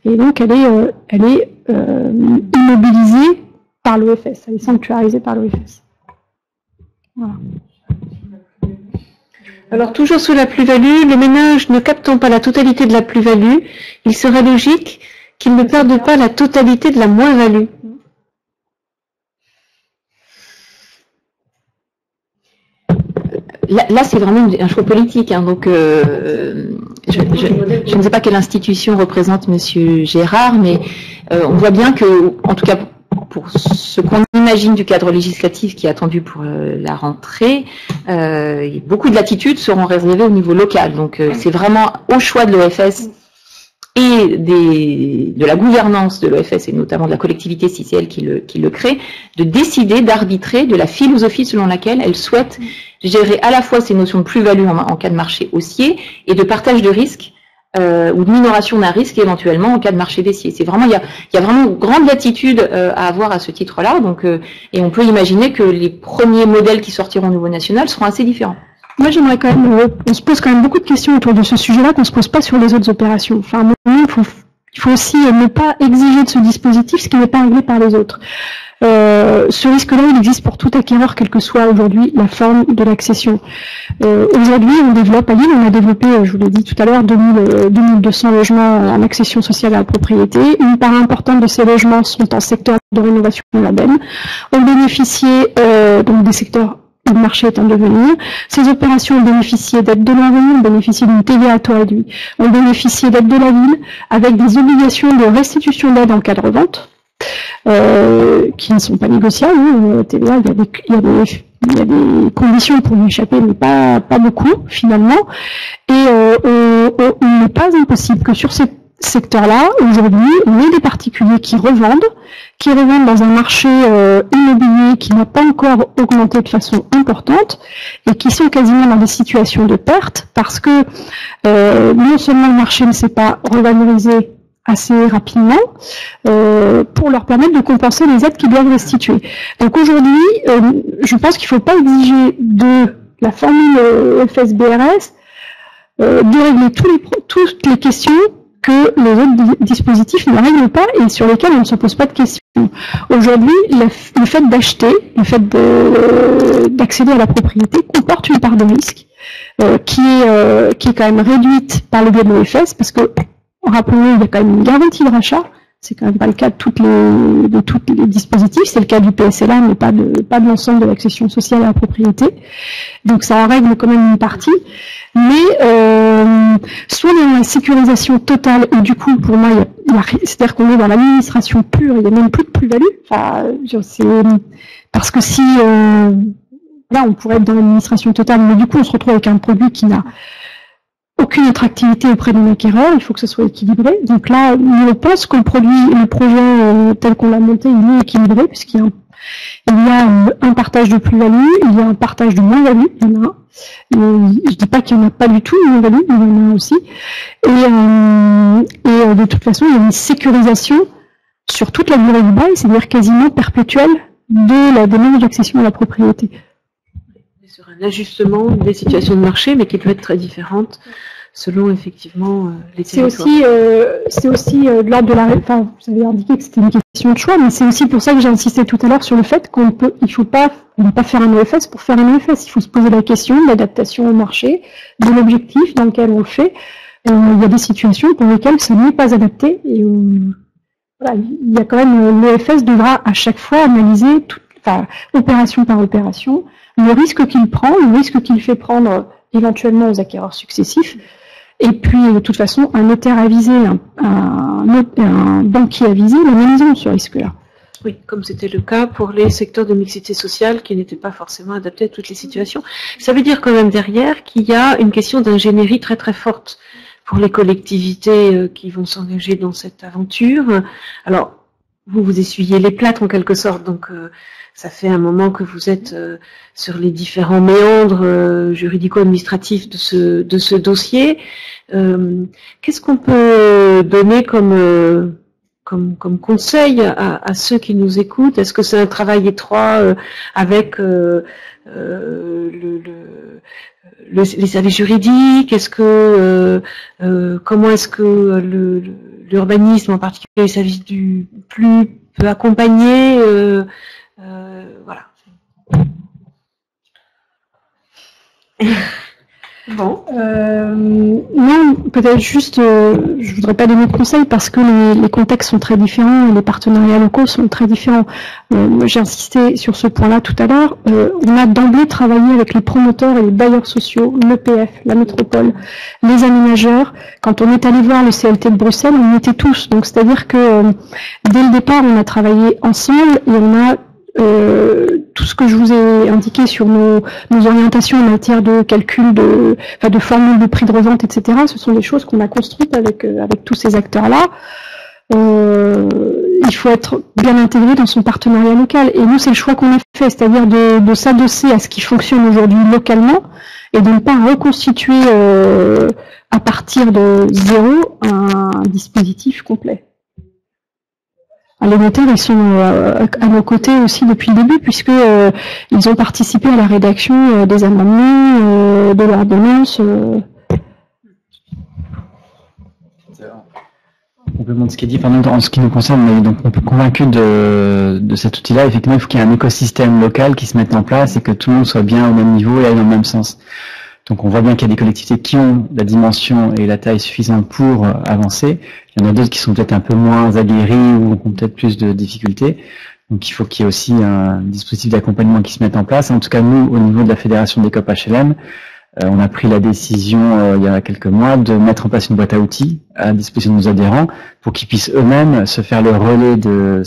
et donc elle est immobilisée par l'OFS, elle est sanctuarisée par l'OFS. Voilà.
Alors, toujours sur la plus-value, le ménage ne captant pas la totalité de la plus-value, il serait logique qu'il ne perde pas la totalité de la moins-value. Là, c'est vraiment un choix politique. Donc, je ne sais pas quelle institution représente Monsieur Gérard, mais on voit bien que, en tout cas, pour ce qu'on imagine du cadre législatif qui est attendu pour la rentrée, beaucoup de latitudes seront réservées au niveau local. Donc, c'est vraiment au choix de l'OFS et de la gouvernance de l'OFS et notamment de la collectivité, si c'est elle qui le crée, de décider, d'arbitrer de la philosophie selon laquelle elle souhaite gérer à la fois ces notions de plus-value en cas de marché haussier et de partage de risque ou de minoration d'un risque éventuellement en cas de marché baissier. C'est vraiment, il y a vraiment une grande latitude à avoir à ce titre-là. Donc, et on peut imaginer que les premiers modèles qui sortiront au niveau national seront assez différents.
Moi, j'aimerais quand même, on se pose quand même beaucoup de questions autour de ce sujet-là qu'on ne se pose pas sur les autres opérations. Enfin, à un moment, il faut aussi ne pas exiger de ce dispositif ce qui n'est pas réglé par les autres. Ce risque-là, il existe pour tout acquéreur, quelle que soit aujourd'hui la forme de l'accession. Aujourd'hui, on développe à Lille, on a développé, je vous l'ai dit tout à l'heure, 2200 logements en accession sociale à la propriété. Une part importante de ces logements sont en secteur de rénovation urbaine. On bénéficiait donc des secteurs où le marché est en devenir. Ces opérations ont bénéficié d'aides de l'environnement, ont bénéficié d'une TVA à taux réduit, ont bénéficié d'aides de la ville, avec des obligations de restitution d'aide en cas de revente. Qui ne sont pas négociables. TVA, il y a des conditions pour y échapper, mais pas beaucoup finalement. Et il n'est pas impossible que sur ces secteurs-là, aujourd'hui, on ait des particuliers qui revendent dans un marché immobilier qui n'a pas encore augmenté de façon importante et qui sont quasiment dans des situations de perte parce que non seulement le marché ne s'est pas revalorisé assez rapidement pour leur permettre de compenser les aides qu'ils doivent restituer. Donc aujourd'hui, je pense qu'il ne faut pas exiger de la formule FSBRS de régler toutes les questions que les autres dispositifs ne règlent pas et sur lesquels on ne se pose pas de questions. Aujourd'hui, le fait d'acheter, le fait d'accéder à la propriété comporte une part de risque qui est quand même réduite par le biais de l'OFS, parce que, rappelons-le, il y a quand même une garantie de rachat. C'est quand même pas le cas de tous les dispositifs. C'est le cas du PSLA, mais pas de l'ensemble de l'accession sociale à la propriété. Donc ça règle quand même une partie. Mais soit il y a une sécurisation totale, et du coup, pour moi, c'est-à-dire qu'on est dans l'administration pure, il n'y a même plus de plus-value. Enfin, parce que si là, on pourrait être dans l'administration totale, mais du coup, on se retrouve avec un produit qui n'a aucune attractivité auprès d'un acquéreur, il faut que ce soit équilibré. Donc là, on pense que le projet tel qu'on l'a monté, il est équilibré, puisqu'il y a un partage de plus-value, il y a un partage de moins-value, il y en a un. Je dis pas qu'il n'y en a pas du tout de moins-value, il y en a aussi. Et de toute façon, il y a une sécurisation sur toute la durée du bail, c'est-à-dire quasiment perpétuelle de la démarche d'accession à la propriété.
Sur un ajustement des situations de marché, mais qui peut être très différente selon effectivement les territoires.
C'est aussi de l'ordre de la... Enfin, vous avez indiqué que c'était une question de choix, mais c'est aussi pour ça que j'ai insisté tout à l'heure sur le fait qu'on ne pas faire un EFS pour faire un EFS. Il faut se poser la question de l'adaptation au marché, de l'objectif dans lequel on le fait. Il y a des situations pour lesquelles ça n'est pas adapté. Et voilà, il y a quand même... L'EFS devra à chaque fois analyser, opération par opération, le risque qu'il prend, le risque qu'il fait prendre éventuellement aux acquéreurs successifs, et puis de toute façon un notaire avisé, un banquier avisé l'analysant ce risque-là.
Oui, comme c'était le cas pour les secteurs de mixité sociale qui n'étaient pas forcément adaptés à toutes les situations. Ça veut dire quand même derrière qu'il y a une question d'ingénierie très très forte pour les collectivités qui vont s'engager dans cette aventure. Alors, vous essuyez les plâtres en quelque sorte, donc ça fait un moment que vous êtes sur les différents méandres juridico-administratifs de ce dossier. Qu'est-ce qu'on peut donner comme conseil à ceux qui nous écoutent? Est-ce que c'est un travail étroit avec les services juridiques? Est-ce que comment est-ce que l'urbanisme, en particulier les services du plus, peut accompagner voilà. Bon.
Non, peut-être juste, je voudrais pas donner de conseils parce que les contextes sont très différents et les partenariats locaux sont très différents. J'ai insisté sur ce point-là tout à l'heure. On a d'emblée travaillé avec les promoteurs et les bailleurs sociaux, l'EPF, la métropole, les aménageurs. Quand on est allé voir le CLT de Bruxelles, on y était tous. Donc c'est-à-dire que dès le départ, on a travaillé ensemble et on a tout ce que je vous ai indiqué sur nos orientations en matière de calcul de formules de prix de revente, etc. Ce sont des choses qu'on a construites avec tous ces acteurs-là. Il faut être bien intégré dans son partenariat local. Et nous, c'est le choix qu'on a fait, c'est-à-dire de s'adosser à ce qui fonctionne aujourd'hui localement et de ne pas reconstituer à partir de zéro un dispositif complet. Les notaires, ils sont à nos côtés aussi depuis le début, puisque ils ont participé à la rédaction des amendements, de l'ordonnance.
Complément de ce qui est dit, en ce qui nous concerne, on est donc convaincu de cet outil-là. Effectivement, il faut qu'il y ait un écosystème local qui se mette en place et que tout le monde soit bien au même niveau et aille dans le même sens. Donc on voit bien qu'il y a des collectivités qui ont la dimension et la taille suffisante pour avancer. Il y en a d'autres qui sont peut-être un peu moins aguerris ou ont peut-être plus de difficultés. Donc il faut qu'il y ait aussi un dispositif d'accompagnement qui se mette en place. En tout cas, nous, au niveau de la Fédération des COP HLM, on a pris la décision il y a quelques mois de mettre en place une boîte à outils à disposition de nos adhérents pour qu'ils puissent eux-mêmes se faire le relais de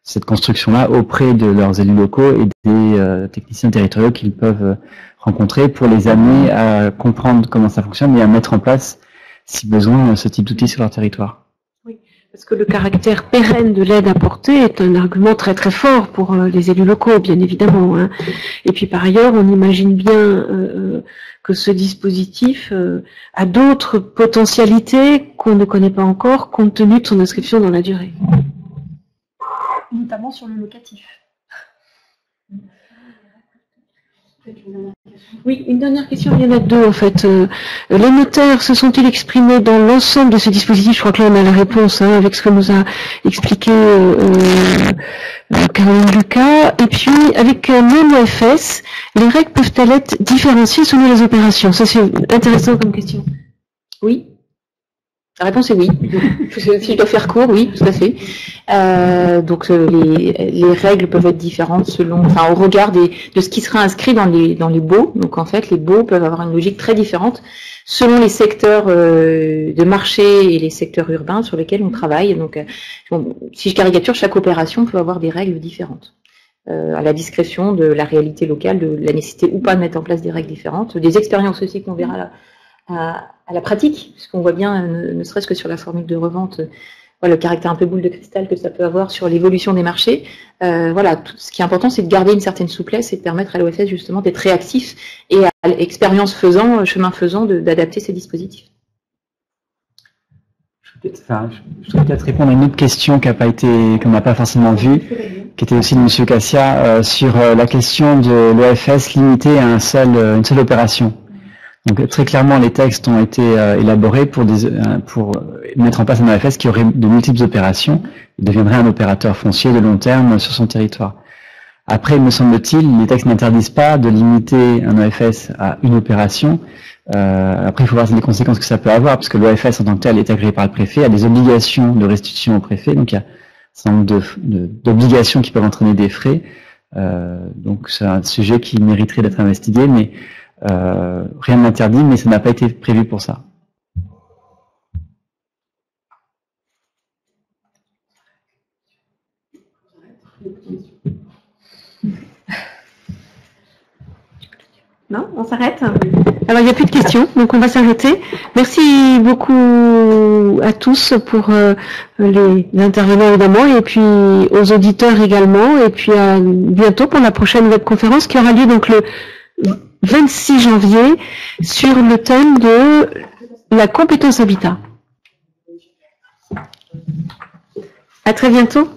cette construction-là auprès de leurs élus locaux et des techniciens territoriaux qu'ils peuvent rencontrer pour les amener à comprendre comment ça fonctionne et à mettre en place, si besoin, ce type d'outils sur leur territoire.
Oui, parce que le caractère pérenne de l'aide apportée est un argument très très fort pour les élus locaux, bien évidemment. Hein. Et puis par ailleurs, on imagine bien que ce dispositif a d'autres potentialités qu'on ne connaît pas encore, compte tenu de son inscription dans la durée.
Notamment sur le locatif.
Oui, une dernière question, il y en a deux en fait. Les notaires se sont-ils exprimés dans l'ensemble de ce dispositif? Je crois que là on a la réponse avec ce que nous a expliqué Caroline Lucas. Et puis avec même l'OFS, les règles peuvent-elles être différenciées selon les opérations? Ça c'est intéressant comme question.
Oui. La réponse est oui. Si je dois faire court, oui, tout à fait. Donc les règles peuvent être différentes selon, au regard de ce qui sera inscrit dans les baux. Donc en fait, les baux peuvent avoir une logique très différente selon les secteurs de marché et les secteurs urbains sur lesquels on travaille. Donc, si je caricature, chaque opération peut avoir des règles différentes. À la discrétion de la réalité locale, de la nécessité ou pas de mettre en place des règles différentes, des expériences aussi qu'on verra à la pratique, puisqu'on voit bien, ne serait-ce que sur la formule de revente, le caractère un peu boule de cristal que ça peut avoir sur l'évolution des marchés. Tout ce qui est important, c'est de garder une certaine souplesse et de permettre à l'OFS justement d'être réactif et à l'expérience faisant, chemin faisant, d'adapter ces dispositifs.
Je vais peut-être répondre à une autre question qu'on n'a pas forcément vue, qui était aussi de M. Cassia, sur la question de l'OFS limitée à une seule opération. Donc très clairement, les textes ont été élaborés pour mettre en place un OFS qui aurait de multiples opérations, et deviendrait un opérateur foncier de long terme sur son territoire. Après, me semble-t-il, les textes n'interdisent pas de limiter un OFS à une opération. Après, il faut voir les conséquences que ça peut avoir, parce que l'OFS en tant que tel est agréé par le préfet, a des obligations de restitution au préfet, donc il y a un certain nombre d'obligations qui peuvent entraîner des frais. Donc c'est un sujet qui mériterait d'être investigué, mais rien n'interdit, mais ça n'a pas été prévu pour ça.
Non, on s'arrête. Alors il n'y a plus de questions, donc on va s'arrêter. Merci beaucoup à tous pour les intervenants évidemment, et puis aux auditeurs également, et puis à bientôt pour la prochaine webconférence qui aura lieu donc le 26 janvier sur le thème de la compétence habitat. À très bientôt.